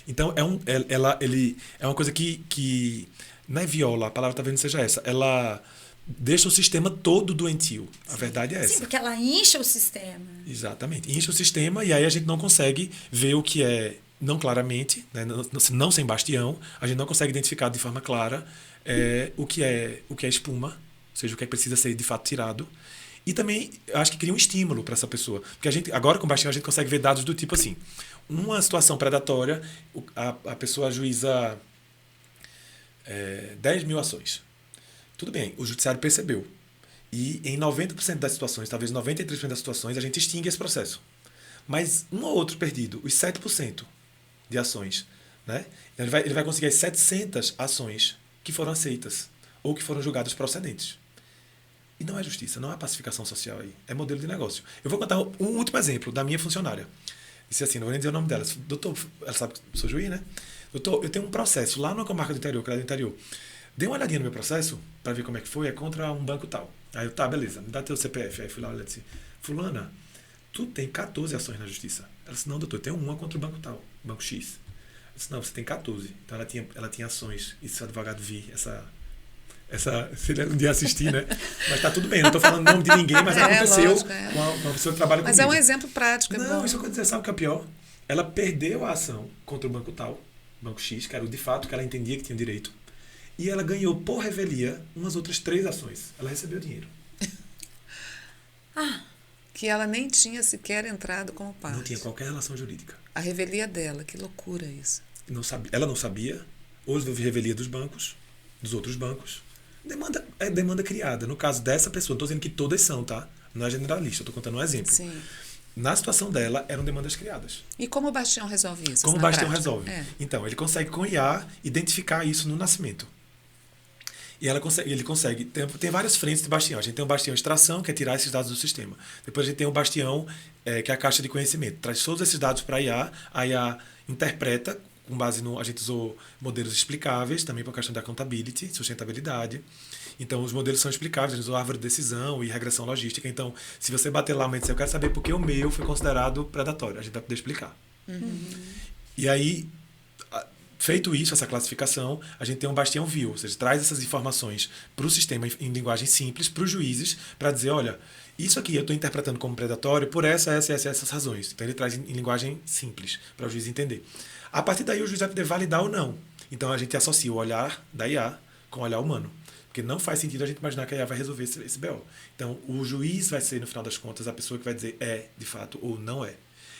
Speaker 3: Então, é uma coisa que não é viola, a palavra talvez não seja essa, ela deixa o sistema todo doentio. A verdade é essa.
Speaker 2: Sim, porque ela incha o sistema.
Speaker 3: Exatamente. Incha o sistema e aí a gente não consegue ver o que é, não claramente, né, não sem bastião, a gente não consegue identificar de forma clara o que é espuma, ou seja, o que é que precisa ser de fato tirado. E também, acho que cria um estímulo para essa pessoa. Porque a gente, agora com o bastião, a gente consegue ver dados do tipo assim, uma situação predatória, a pessoa ajuiza 10 mil ações. Tudo bem, o judiciário percebeu. E em 90% das situações, talvez 93% das situações, a gente extingue esse processo. Mas um ou outro perdido, os 7% de ações, né? Ele vai conseguir as 700 ações que foram aceitas ou que foram julgadas procedentes. E não é justiça, não é pacificação social aí. É modelo de negócio. Eu vou contar um último exemplo da minha funcionária. Disse assim, não vou nem dizer o nome dela. Doutor, ela sabe que eu sou juiz, né? Doutor, eu tenho um processo lá numa comarca do interior, que ela é do interior. Dê uma olhadinha no meu processo, para ver como é que foi, é contra um banco tal. Aí eu, tá, beleza, me dá teu CPF. Aí fui lá, olha, disse, fulana, tu tem 14 ações na justiça. Ela disse, não, doutor, eu tenho uma contra o banco tal, banco X. Eu disse, não, você tem 14. Então ela tinha ações, e se o advogado vir se ele um dia assistir, né? Mas tá tudo bem, não tô falando o nome de ninguém, mas aconteceu
Speaker 4: lógico,
Speaker 3: com uma pessoa que trabalha
Speaker 4: Mas
Speaker 3: comigo.
Speaker 4: é um exemplo prático, é
Speaker 3: Não,
Speaker 4: bom.
Speaker 3: isso aconteceu, sabe o que é pior? Ela perdeu a ação contra o banco tal, banco X, que era o de fato que ela entendia que tinha direito, e ela ganhou por revelia umas outras 3 ações. Ela recebeu dinheiro.
Speaker 4: Que ela nem tinha sequer entrado como parte.
Speaker 3: Não tinha qualquer relação jurídica.
Speaker 4: A revelia dela, que loucura isso.
Speaker 3: Ela não sabia. Hoje houve revelia dos bancos, dos outros bancos. Demanda criada. No caso dessa pessoa, não estou dizendo que todas são, tá? Não é generalista, estou contando um exemplo.
Speaker 4: Sim.
Speaker 3: Na situação dela, eram demandas criadas.
Speaker 4: E como o Bastião resolve isso?
Speaker 3: Como o
Speaker 4: na
Speaker 3: Bastião
Speaker 4: prática?
Speaker 3: resolve?
Speaker 4: É.
Speaker 3: Então, ele consegue com IA identificar isso no nascimento. E ele consegue. Tem várias frentes de Bastião. A gente tem o Bastião extração, que é tirar esses dados do sistema. Depois a gente tem o Bastião, que é a caixa de conhecimento. Traz todos esses dados para a IA interpreta, com base no. A gente usou modelos explicáveis, também para a questão da accountability, sustentabilidade. Então, os modelos são explicáveis, a gente usou árvore de decisão e regressão logística. Então, se você bater lá e dizer, eu quero saber por que o meu foi considerado predatório, a gente vai poder explicar. E aí, feito isso, essa classificação, a gente tem um Bastião View, ou seja, traz essas informações para o sistema em linguagem simples, para os juízes, para dizer, olha, isso aqui eu estou interpretando como predatório por essas razões. Então, ele traz em linguagem simples, para o juiz entender. A partir daí, o juiz vai poder validar ou não. Então, a gente associa o olhar da IA com o olhar humano. Porque não faz sentido a gente imaginar que a IA vai resolver esse BO. Então, o juiz vai ser, no final das contas, a pessoa que vai dizer de fato, ou não é.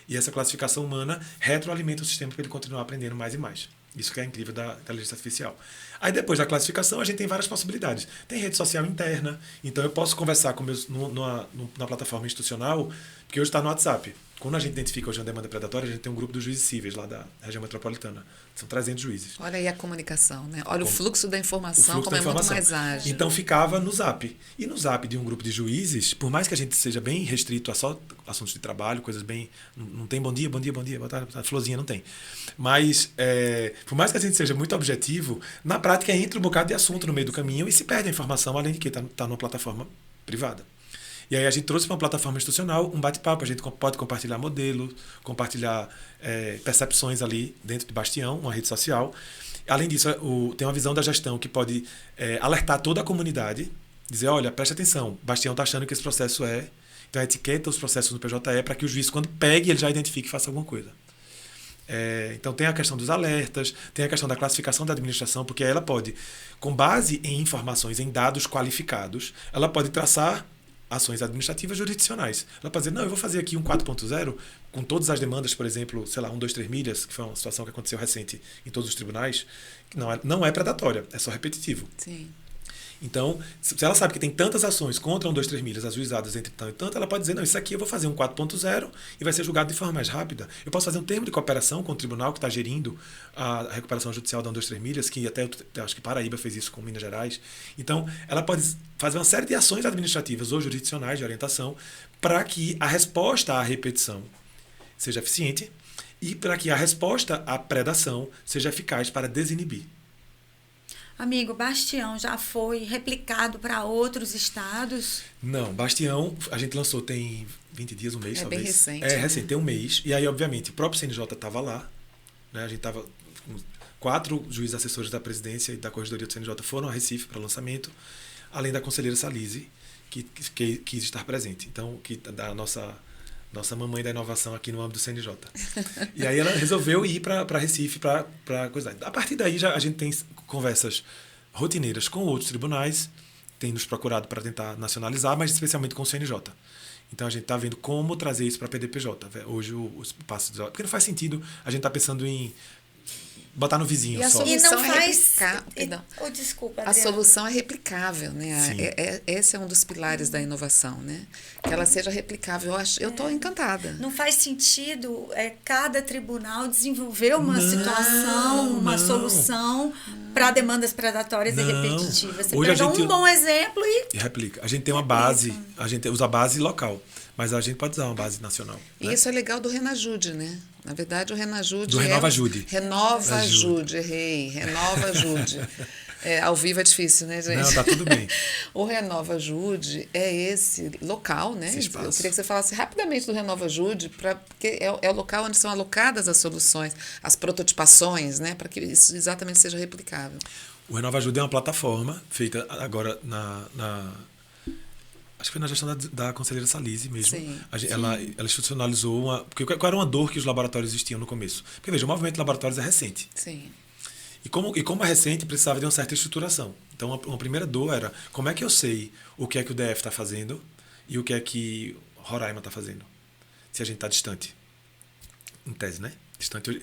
Speaker 3: E essa classificação humana retroalimenta o sistema para ele continuar aprendendo mais e mais. Isso que é incrível da inteligência artificial. Aí, depois da classificação, a gente tem várias possibilidades. Tem rede social interna. Então, eu posso conversar com meus na plataforma institucional, porque hoje está no WhatsApp. Quando a gente identifica hoje uma demanda predatória, a gente tem um grupo dos juízes cíveis lá da região metropolitana. São 300 juízes.
Speaker 4: Olha aí a comunicação, né? Olha o fluxo da informação, como
Speaker 3: da
Speaker 4: é muito
Speaker 3: informação.
Speaker 4: mais ágil.
Speaker 3: Então ficava no Zap. E no Zap de um grupo de juízes, por mais que a gente seja bem restrito a só assuntos de trabalho, coisas bem... Não tem bom dia, boa tarde, florzinha, não tem. Mas, por mais que a gente seja muito objetivo, na prática entra um bocado de assunto no meio do caminho e se perde a informação, além de que está numa plataforma privada. E aí a gente trouxe para uma plataforma institucional um bate-papo, a gente pode compartilhar modelos, compartilhar percepções ali dentro de Bastião, uma rede social. Além disso, tem uma visão da gestão que pode alertar toda a comunidade, dizer, olha, preste atenção, Bastião está achando que esse processo então etiqueta os processos no PJE para que o juiz, quando pegue, ele já identifique e faça alguma coisa. Então tem a questão dos alertas, tem a questão da classificação da administração, porque ela pode, com base em informações, em dados qualificados, ela pode traçar ações administrativas jurisdicionais. Ela pode dizer, não, eu vou fazer aqui um 4.0 com todas as demandas, por exemplo, sei lá, 1, 2, 3 milhas, que foi uma situação que aconteceu recente em todos os tribunais, que não é predatória, é só repetitivo.
Speaker 4: Sim.
Speaker 3: Então, se ela sabe que tem tantas ações contra 1, 2, 3 milhas ajuizadas entre tanto e tanto, ela pode dizer, não, isso aqui eu vou fazer um 4.0 e vai ser julgado de forma mais rápida. Eu posso fazer um termo de cooperação com o tribunal que está gerindo a recuperação judicial da 1, 2, 3 milhas, que até eu acho que Paraíba fez isso com Minas Gerais. Então, ela pode fazer uma série de ações administrativas ou jurisdicionais de orientação para que a resposta à repetição seja eficiente e para que a resposta à predação seja eficaz para desinibir.
Speaker 2: Amigo, Bastião já foi replicado para outros estados?
Speaker 3: Não, Bastião, a gente lançou tem 20 dias, um mês, talvez.
Speaker 4: Bem recente.
Speaker 3: É recente, tem um mês. E aí, obviamente, o próprio CNJ estava lá. Né? A gente estava... 4 juízes assessores da presidência e da corregedoria do CNJ foram a Recife para o lançamento, além da conselheira Salise, que quis estar presente. Então, que da nossa mamãe da inovação aqui no âmbito do CNJ. E aí ela resolveu ir para Recife para coisa. A partir daí a gente tem conversas rotineiras com outros tribunais, tem nos procurado para tentar nacionalizar, mas especialmente com o CNJ. Então a gente está vendo como trazer isso para a PDPJ. Hoje os passos... Porque não faz sentido a gente estar pensando em botar no vizinho
Speaker 4: E a
Speaker 3: só.
Speaker 4: solução
Speaker 2: E não
Speaker 4: é
Speaker 2: faz...
Speaker 4: replicar.
Speaker 2: Desculpa,
Speaker 4: A
Speaker 2: Adriana.
Speaker 4: solução é replicável, né?
Speaker 3: Sim.
Speaker 4: Esse é um dos pilares da inovação, né? Que ela seja replicável. Eu estou encantada.
Speaker 2: Não faz sentido cada tribunal desenvolver uma situação, uma solução para demandas predatórias e
Speaker 3: Não.
Speaker 2: repetitivas. Você
Speaker 3: Hoje a
Speaker 2: pega
Speaker 3: gente-
Speaker 2: um bom exemplo e...
Speaker 3: E replica. A gente tem uma base, a gente usa a base local, mas a gente pode usar uma base nacional.
Speaker 4: E
Speaker 3: Né?
Speaker 4: isso é legal do Renajude, né? Na verdade, o Renajude
Speaker 3: Do Renova Ajude.
Speaker 4: Renova
Speaker 3: Ajude.
Speaker 4: Ajude, errei. Renova Ajude. Ao vivo é difícil, né, gente?
Speaker 3: Não, tá tudo bem.
Speaker 4: O Renova Ajude é esse local, né?
Speaker 3: Esse espaço.
Speaker 4: Eu queria que você falasse rapidamente do Renova Ajude, porque é o local onde são alocadas as soluções, as prototipações, né? Para que isso exatamente seja replicável.
Speaker 3: O Renova Ajuda é uma plataforma feita agora acho que foi na gestão da conselheira Salise mesmo.
Speaker 4: Sim.
Speaker 3: Ela institucionalizou porque qual era uma dor que os laboratórios existiam no começo? Porque, veja, o movimento de laboratórios é recente.
Speaker 4: Sim.
Speaker 3: E como é recente, precisava de uma certa estruturação. Então, uma primeira dor era como é que eu sei o que é que o DF está fazendo e o que é que Roraima está fazendo, se a gente está distante. Em tese, né?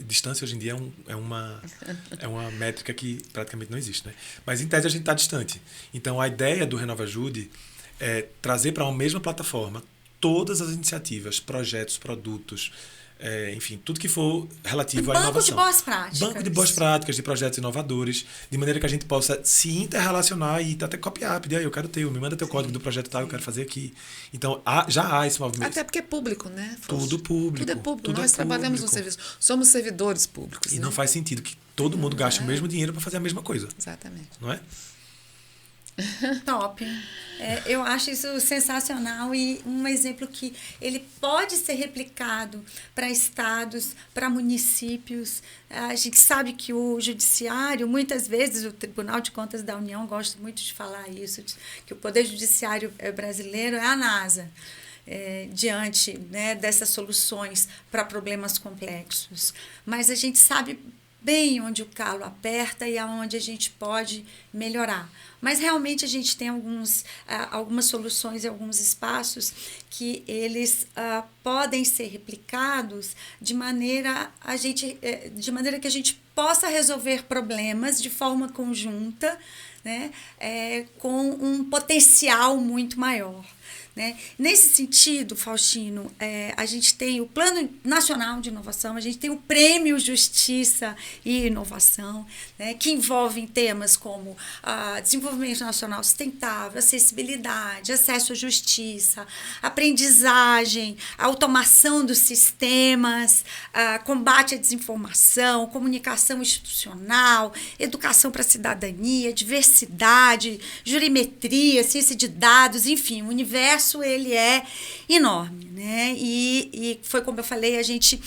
Speaker 3: Distância hoje em dia é uma métrica que praticamente não existe, né? Mas em tese a gente está distante. Então a ideia do Renova Ajude é trazer para uma mesma plataforma todas as iniciativas, projetos, produtos, enfim, tudo que for relativo à inovação.
Speaker 2: Banco de boas práticas.
Speaker 3: Banco de boas práticas, de projetos inovadores, de maneira que a gente possa se interrelacionar e até copiar, pedir, eu quero me manda teu código do projeto tal, eu quero fazer aqui. Então, já há esse movimento.
Speaker 4: Até porque é público, né?
Speaker 3: Tudo público.
Speaker 4: Tudo é público.
Speaker 3: Tudo
Speaker 4: Nós trabalhamos no
Speaker 3: público.
Speaker 4: serviço. Somos servidores públicos.
Speaker 3: E
Speaker 4: né?
Speaker 3: não faz sentido que todo mundo gaste o mesmo dinheiro para fazer a mesma coisa.
Speaker 4: Exatamente.
Speaker 3: Não é?
Speaker 2: Top. Eu acho isso sensacional e um exemplo que ele pode ser replicado para estados, para municípios. A gente sabe que o judiciário, muitas vezes o Tribunal de Contas da União gosta muito de falar isso, que o Poder Judiciário brasileiro é a NASA. Diante, né, dessas soluções para problemas complexos. Mas a gente sabe bem onde o calo aperta e aonde a gente pode melhorar. Mas realmente a gente tem algumas soluções e alguns espaços que eles podem ser replicados de maneira que a gente possa resolver problemas de forma conjunta, né, com um potencial muito maior. Né? Nesse sentido, Faustino, a gente tem o Plano Nacional de Inovação, a gente tem o Prêmio Justiça e Inovação, né, que envolvem temas como desenvolvimento nacional sustentável, acessibilidade, acesso à justiça, aprendizagem, automação dos sistemas, combate à desinformação, comunicação institucional, educação para a cidadania, diversidade, jurimetria, ciência de dados, enfim, o universo ele é enorme, né? E foi como eu falei, a gente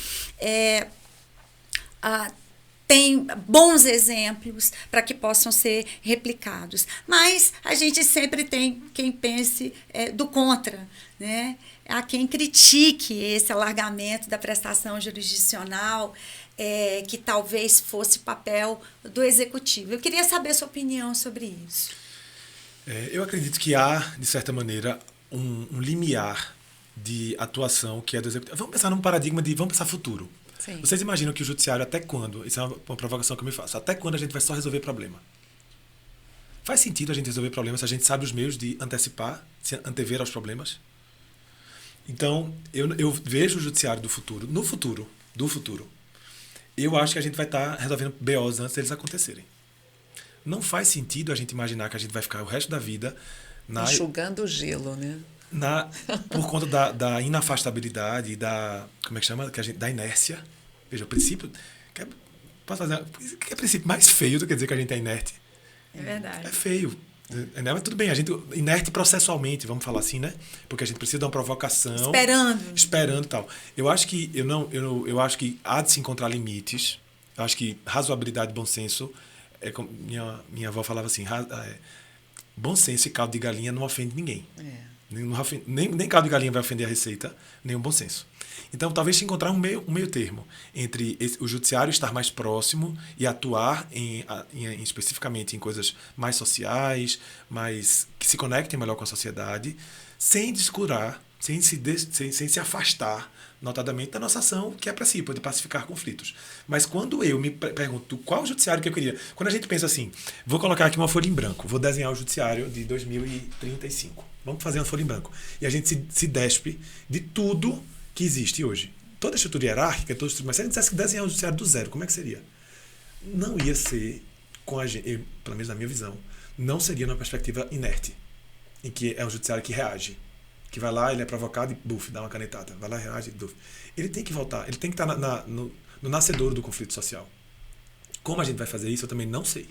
Speaker 2: tem bons exemplos para que possam ser replicados, mas a gente sempre tem quem pense do contra, né? Há quem critique esse alargamento da prestação jurisdicional, que talvez fosse papel do executivo. Eu queria saber a sua opinião sobre isso.
Speaker 3: Eu acredito que há, de certa maneira, um limiar de atuação que é do executivo. Vamos pensar num paradigma vamos pensar futuro.
Speaker 4: Sim.
Speaker 3: Vocês imaginam que o judiciário, até quando, isso é uma provocação que eu me faço, até quando a gente vai só resolver problema? Faz sentido a gente resolver problemas se a gente sabe os meios de antecipar, se antever aos problemas? Então, eu vejo o judiciário do futuro, eu acho que a gente vai estar resolvendo BOs antes deles acontecerem. Não faz sentido a gente imaginar que a gente vai ficar o resto da vida
Speaker 4: enxugando o gelo, né?
Speaker 3: Por conta da inafastabilidade, como é que chama? Da inércia. Veja, o princípio. Posso fazer? Que é o princípio mais feio do que dizer que a gente é inerte.
Speaker 2: É verdade.
Speaker 3: É feio. Mas tudo bem, a gente inerte processualmente, vamos falar assim, né? Porque a gente precisa de uma provocação. Esperando e tal. Eu acho que eu acho que há de se encontrar limites. Eu acho que razoabilidade e bom senso. Como minha avó falava assim, bom senso e caldo de galinha não ofende ninguém. Nem caldo de galinha vai ofender a receita, nem o bom senso. Então, talvez se encontrar um meio termo entre o judiciário estar mais próximo e atuar especificamente em coisas mais sociais, que se conectem melhor com a sociedade, sem descurar, sem se afastar, notadamente, da nossa ação, que é para si, poder pacificar conflitos. Mas quando eu me pergunto qual judiciário que eu queria... Quando a gente pensa assim, vou colocar aqui uma folha em branco, vou desenhar o judiciário de 2035. Vamos fazer uma folha em branco. E a gente se despe de tudo que existe hoje. Toda a estrutura hierárquica, mas se a gente dissesse que desenhar o judiciário do zero, como é que seria? Não ia ser, pelo menos na minha visão, não seria numa perspectiva inerte, em que é um judiciário que reage. Que vai lá, ele é provocado e, buf, dá uma canetada. Vai lá, reage, buf. Ele tem que voltar, ele tem que estar no nascedouro do conflito social. Como a gente vai fazer isso, eu também não sei.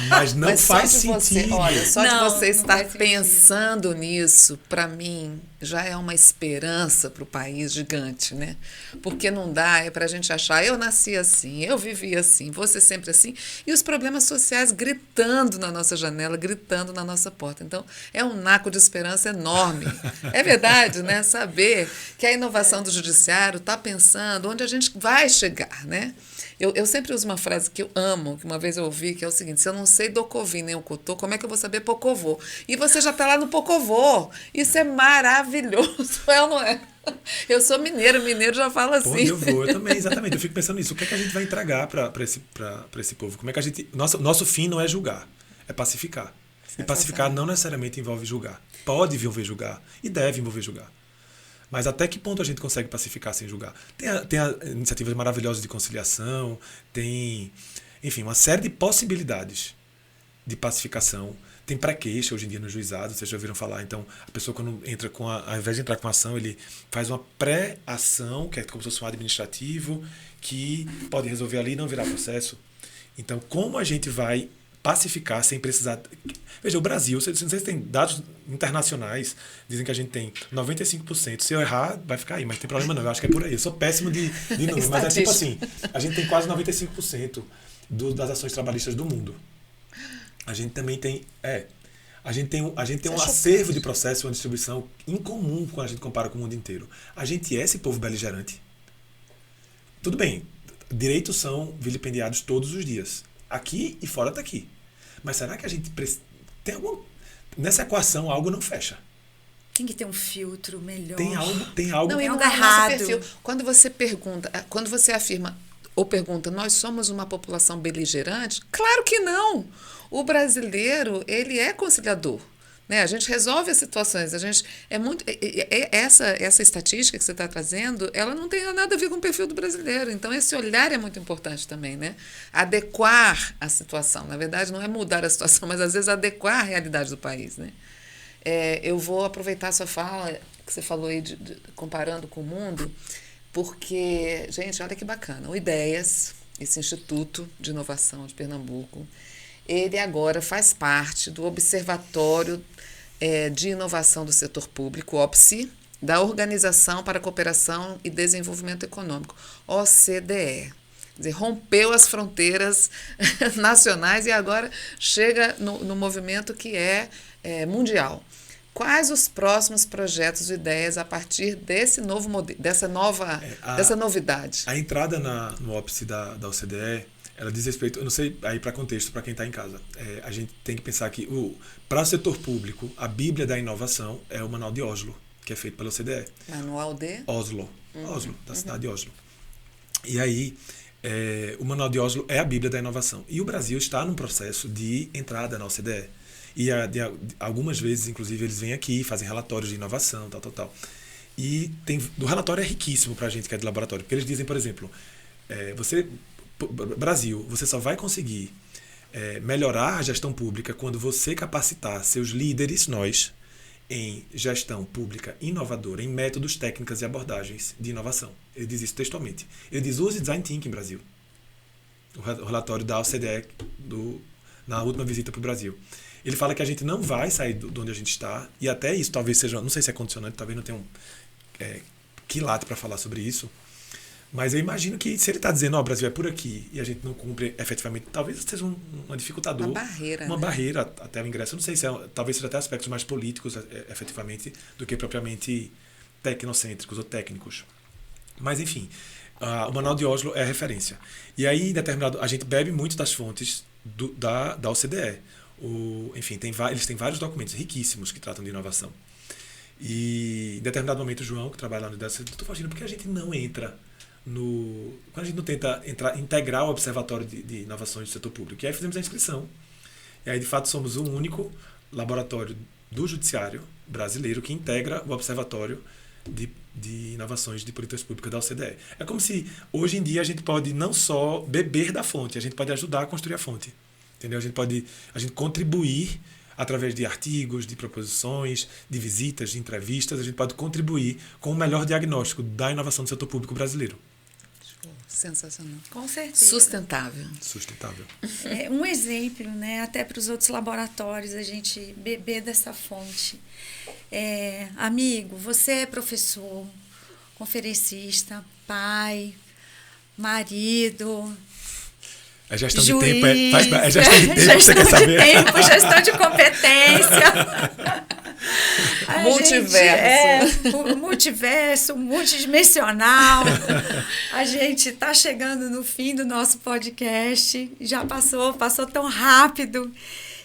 Speaker 3: Mas não
Speaker 4: Mas
Speaker 3: faz
Speaker 4: só de
Speaker 3: sentido.
Speaker 4: você, olha, só
Speaker 2: Não,
Speaker 4: de você
Speaker 2: não
Speaker 4: estar
Speaker 2: faz sentido.
Speaker 4: pensando nisso, para mim, já é uma esperança para o país gigante, né? Porque não dá, é para a gente achar, eu nasci assim, eu vivi assim, você sempre assim, e os problemas sociais gritando na nossa janela, gritando na nossa porta. Então, é um naco de esperança enorme. É verdade, né? Saber que a inovação do judiciário está pensando onde a gente vai chegar, né? Eu sempre uso uma frase que eu amo, que uma vez eu ouvi, que é o seguinte: se eu não sei Docovin nem o Cotô, como é que eu vou saber Pocovô? E você já está lá no Pocovô. Isso é maravilhoso, é ou não é? Eu sou mineiro já fala
Speaker 3: Por
Speaker 4: assim.
Speaker 3: onde eu vou, eu também, exatamente. Eu fico pensando nisso. O que é que a gente vai entregar para esse povo? Como é que a gente. Nosso fim não é julgar, é pacificar. E pacificar não necessariamente envolve julgar. Pode envolver julgar e deve envolver julgar. Mas até que ponto a gente consegue pacificar sem julgar? Tem iniciativas maravilhosas de conciliação, tem, enfim, uma série de possibilidades de pacificação. Tem pré-queixa hoje em dia no juizado, vocês já ouviram falar. Então, a pessoa, quando entra ao invés de entrar com a ação, ele faz uma pré-ação, que é como se fosse um administrativo, que pode resolver ali e não virar processo. Então, como a gente vai pacificar sem precisar... Veja, o Brasil, não sei se tem dados internacionais, dizem que a gente tem 95%. Se eu errar, vai ficar aí, mas não tem problema não, eu acho que é por aí. Eu sou péssimo de número, mas é tipo assim, a gente tem quase 95% das ações trabalhistas do mundo. A gente também tem... A gente tem um acervo de processo, uma distribuição incomum quando a gente compara com o mundo inteiro. A gente é esse povo beligerante. Tudo bem, direitos são vilipendiados todos os dias. Aqui e fora daqui. Mas será que a gente tem algum... Nessa equação algo não fecha?
Speaker 2: Tem que ter um filtro melhor.
Speaker 3: Tem algo
Speaker 4: Não, e
Speaker 2: Tem
Speaker 4: não
Speaker 2: algo
Speaker 4: é o nosso
Speaker 2: errado.
Speaker 4: perfil. Quando você pergunta, quando você afirma ou pergunta, nós somos uma população beligerante? Claro que não. O brasileiro, ele é conciliador. Né? A gente resolve as situações. A gente é muito essa estatística que você está trazendo, ela não tem nada a ver com o perfil do brasileiro. Então esse olhar é muito importante também, né? Adequar a situação. Na verdade, não é mudar a situação, mas às vezes adequar a realidade do país, né? Eu vou aproveitar a sua fala que você falou aí comparando com o mundo, porque, gente, olha que bacana. O IDEAS, esse Instituto de Inovação de Pernambuco, ele agora faz parte do Observatório de Inovação do Setor Público, OPSI, da Organização para a Cooperação e Desenvolvimento Econômico, OCDE. Quer dizer, rompeu as fronteiras nacionais e agora chega no movimento que é mundial. Quais os próximos projetos e ideias a partir desse novo modelo, dessa novidade?
Speaker 3: A entrada no OPSI da OCDE, ela diz respeito, eu não sei, aí para contexto, para quem está em casa, a gente tem que pensar que para o setor público, a Bíblia da Inovação é o Manual de Oslo, que é feito pela OCDE.
Speaker 4: Manual de?
Speaker 3: Oslo, da cidade de Oslo. E aí, o Manual de Oslo é a Bíblia da Inovação. E o Brasil está num processo de entrada na OCDE. E algumas vezes, inclusive, eles vêm aqui, fazem relatórios de inovação, tal. E o relatório é riquíssimo para a gente que é de laboratório, porque eles dizem, por exemplo, Brasil, você só vai conseguir melhorar a gestão pública quando você capacitar seus líderes, nós, em gestão pública inovadora, em métodos, técnicas e abordagens de inovação. Ele diz isso textualmente. Ele diz: use Design Thinking Brasil. O relatório da OCDE na última visita para o Brasil. Ele fala que a gente não vai sair de onde a gente está, e até isso talvez seja, não sei se é condicionante, talvez não tenha quilate para falar sobre isso, mas eu imagino que se ele está dizendo, o Brasil é por aqui, e a gente não cumpre efetivamente, talvez seja uma dificultador.
Speaker 4: Uma barreira, né?
Speaker 3: Até o ingresso. Eu não sei se talvez seja até aspectos mais políticos, efetivamente, do que propriamente tecnocêntricos ou técnicos. Mas, enfim, o Manual de Oslo é a referência. E aí, a gente bebe muito das fontes da OCDE. Enfim, eles têm vários documentos riquíssimos que tratam de inovação. E em determinado momento, o João, que trabalha lá no IDEAS, estou falando, por que a gente não entra quando a gente não tenta integrar o Observatório de Inovações do Setor Público? E aí fizemos a inscrição. E aí, de fato, somos o único laboratório do Judiciário brasileiro que integra o Observatório de Inovações de Políticas Públicas da OCDE. É como se, hoje em dia, a gente pode não só beber da fonte, a gente pode ajudar a construir a fonte. Entendeu? A gente contribuir através de artigos, de proposições, de visitas, de entrevistas, a gente pode contribuir com o melhor diagnóstico da inovação do setor público brasileiro.
Speaker 4: Sensacional.
Speaker 2: Com certeza.
Speaker 4: Sustentável.
Speaker 3: Sustentável.
Speaker 2: É um exemplo, né? Até para os outros laboratórios, a gente beber dessa fonte. Amigo, você é professor, conferencista, pai, marido,
Speaker 3: É gestão
Speaker 2: juiz,
Speaker 3: de tempo, é gestão de tempo, você quer saber?
Speaker 2: Gestão de competência. Multiverso, multidimensional. A gente está chegando no fim do nosso podcast. Já passou tão rápido.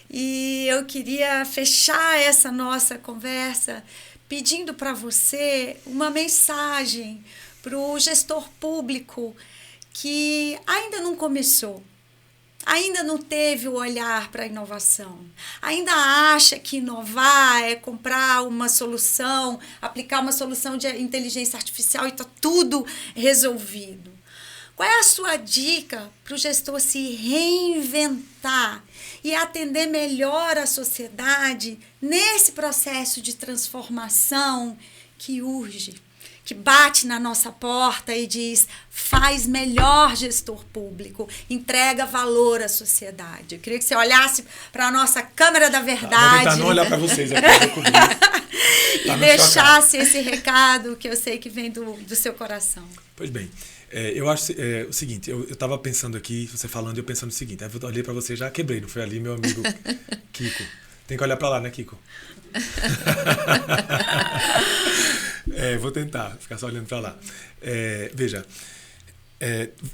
Speaker 2: E eu queria fechar essa nossa conversa pedindo para você uma mensagem para o gestor público que ainda não começou, ainda não teve o olhar para a inovação, ainda acha que inovar é comprar uma solução, aplicar uma solução de inteligência artificial e está tudo resolvido. Qual é a sua dica para o gestor se reinventar e atender melhor a sociedade nesse processo de transformação que urge, que bate na nossa porta e diz, faz melhor gestor público, entrega valor à sociedade? Eu queria que você olhasse para a nossa câmera da verdade.
Speaker 3: Vou tentar não olhar para vocês aqui,
Speaker 2: e deixasse esse recado que eu sei que vem do seu coração.
Speaker 3: Pois bem, eu acho o seguinte, eu estava pensando aqui, você falando, eu pensando o seguinte, eu olhei para você, já quebrei, não foi ali meu amigo Kiko. Tem que olhar para lá, né, Kiko? Vou tentar ficar só olhando para lá. Veja,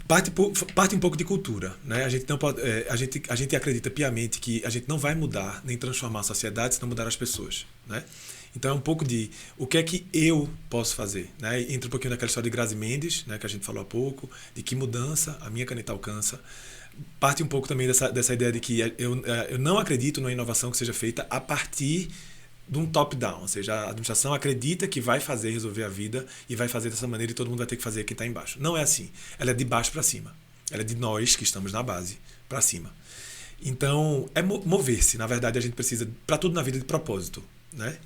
Speaker 3: parte um pouco de cultura, né? A gente não pode, a gente acredita piamente que a gente não vai mudar nem transformar a sociedade se não mudar as pessoas, né? Então é um pouco de o que é que eu posso fazer, né? Entra um pouquinho naquela história de Grazi Mendes, né, que a gente falou há pouco, de que mudança a minha caneta alcança. Parte um pouco também dessa ideia de que eu não acredito numa inovação que seja feita a partir de um top-down, ou seja, a administração acredita que vai resolver a vida e vai fazer dessa maneira e todo mundo vai ter que fazer quem está embaixo. Não é assim. Ela é de baixo para cima. Ela é de nós que estamos na base para cima. Então, é mover-se. Na verdade, a gente precisa, para tudo na vida, de propósito, né?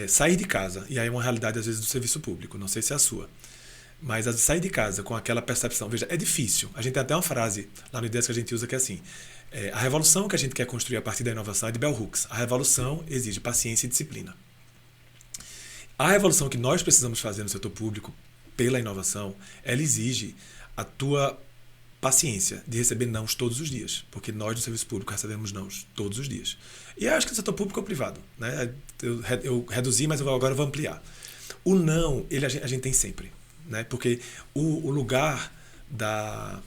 Speaker 3: Sair de casa, e aí é uma realidade às vezes do serviço público, não sei se é a sua, mas sair de casa com aquela percepção, veja, é difícil. A gente tem até uma frase lá no Ideias que a gente usa que é assim, a revolução que a gente quer construir a partir da inovação é de Bell Hooks. A revolução exige paciência e disciplina. A revolução que nós precisamos fazer no setor público pela inovação, ela exige a tua paciência de receber nãos todos os dias, porque nós do serviço público recebemos nãos todos os dias. E eu acho que no setor público ou privado, né? Eu reduzi, mas agora eu vou ampliar. O não, a gente tem sempre, né? Porque o lugar da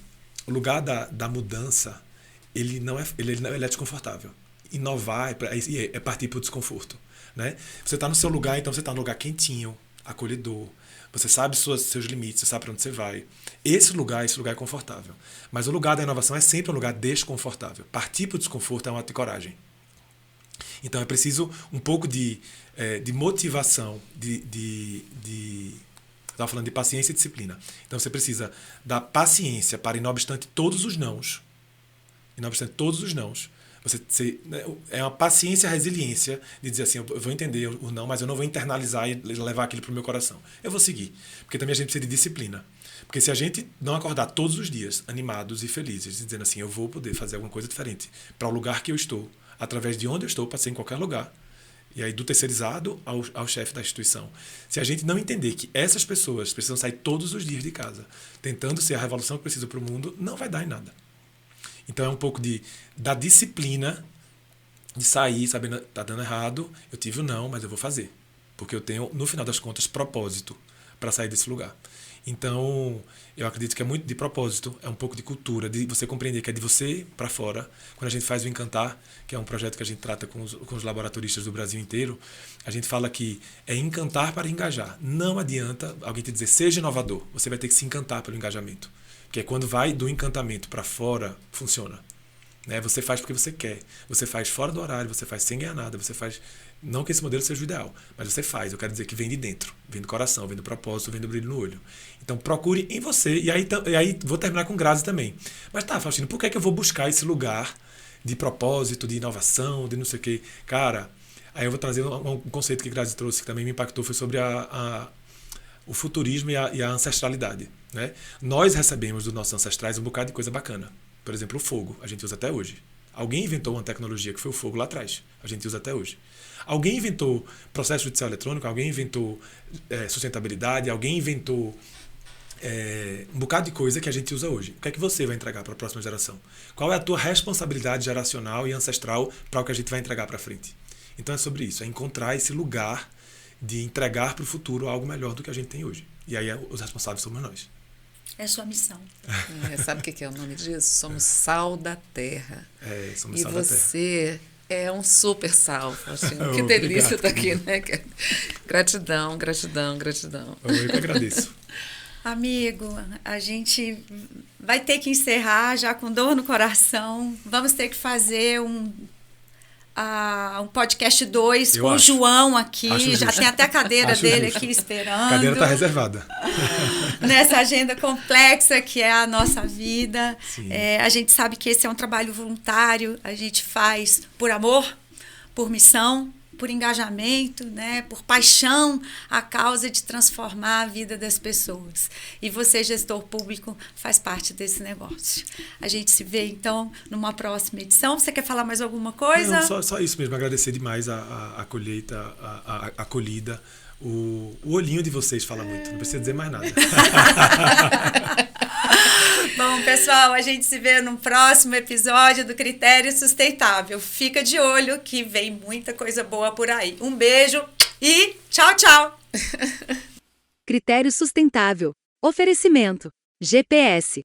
Speaker 3: mudança, ele é desconfortável. Inovar é partir para o desconforto, né? Você está no seu lugar, então você está no lugar quentinho, acolhedor. Você sabe seus limites, você sabe para onde você vai. Esse lugar é confortável. Mas o lugar da inovação é sempre um lugar desconfortável. Partir para o desconforto é um ato de coragem. Então é preciso um pouco de motivação, estava falando de paciência e disciplina. Então você precisa da paciência para, não obstante todos os nãos, é uma paciência e resiliência de dizer assim, eu vou entender o não, mas eu não vou internalizar e levar aquilo para o meu coração. Eu vou seguir. Porque também a gente precisa de disciplina. Porque se a gente não acordar todos os dias animados e felizes, dizendo assim, eu vou poder fazer alguma coisa diferente para o lugar que eu estou, através de onde eu estou, pode ser em qualquer lugar, e aí do terceirizado ao chefe da instituição. Se a gente não entender que essas pessoas precisam sair todos os dias de casa, tentando ser a revolução que precisa para o mundo, não vai dar em nada. Então é um pouco da disciplina de sair, sabendo, tá dando errado, eu tive o não, mas eu vou fazer. Porque eu tenho, no final das contas, propósito para sair desse lugar. Então, eu acredito que é muito de propósito, é um pouco de cultura, de você compreender que é de você para fora. Quando a gente faz o Encantar, que é um projeto que a gente trata com os laboratoristas do Brasil inteiro, a gente fala que é encantar para engajar. Não adianta alguém te dizer, seja inovador, você vai ter que se encantar pelo engajamento. Que é quando vai do encantamento para fora, funciona. Né? Você faz porque você quer. Você faz fora do horário, você faz sem ganhar nada, você faz... Não que esse modelo seja o ideal, mas você faz. Eu quero dizer que vem de dentro, vem do coração, vem do propósito, vem do brilho no olho. Então procure em você. E aí vou terminar com Grazi também. Mas tá, Faustino, por que é que eu vou buscar esse lugar de propósito, de inovação, de não sei o quê? Cara, aí eu vou trazer um conceito que Grazi trouxe, que também me impactou, foi sobre a o futurismo e a ancestralidade, né? Nós recebemos dos nossos ancestrais um bocado de coisa bacana. Por exemplo, o fogo, a gente usa até hoje. Alguém inventou uma tecnologia que foi o fogo lá atrás, a gente usa até hoje. Alguém inventou processo judicial eletrônico, alguém inventou sustentabilidade, alguém inventou um bocado de coisa que a gente usa hoje. O que é que você vai entregar para a próxima geração? Qual é a tua responsabilidade geracional e ancestral para o que a gente vai entregar para frente? Então é sobre isso, é encontrar esse lugar de entregar para o futuro algo melhor do que a gente tem hoje. E aí os responsáveis somos nós.
Speaker 2: É sua missão.
Speaker 4: Sabe o que é o nome disso? Somos sal da terra.
Speaker 3: Somos
Speaker 4: e
Speaker 3: sal da terra.
Speaker 4: Você é um super sal, Faustino. Que
Speaker 3: Obrigado.
Speaker 4: delícia estar aqui, né? Gratidão, gratidão, gratidão.
Speaker 3: Eu que agradeço.
Speaker 2: Amigo, a gente vai ter que encerrar já com dor no coração. Vamos ter que fazer um podcast 2 com o João aqui. Já tem até a cadeira dele aqui esperando.
Speaker 3: A cadeira está reservada.
Speaker 2: Nessa agenda complexa que é a nossa vida. A gente sabe que esse é um trabalho voluntário. A gente faz por amor, por missão, por engajamento, né, por paixão, a causa de transformar a vida das pessoas. E você, gestor público, faz parte desse negócio. A gente se vê, então, numa próxima edição. Você quer falar mais alguma coisa?
Speaker 3: Não, só isso mesmo. Agradecer demais a colheita, a acolhida. O olhinho de vocês fala muito. Não precisa dizer mais nada.
Speaker 2: Bom, pessoal, a gente se vê no próximo episódio do Critério Sustentável. Fica de olho que vem muita coisa boa por aí. Um beijo e tchau, tchau!
Speaker 1: Critério Sustentável. Oferecimento. GPS.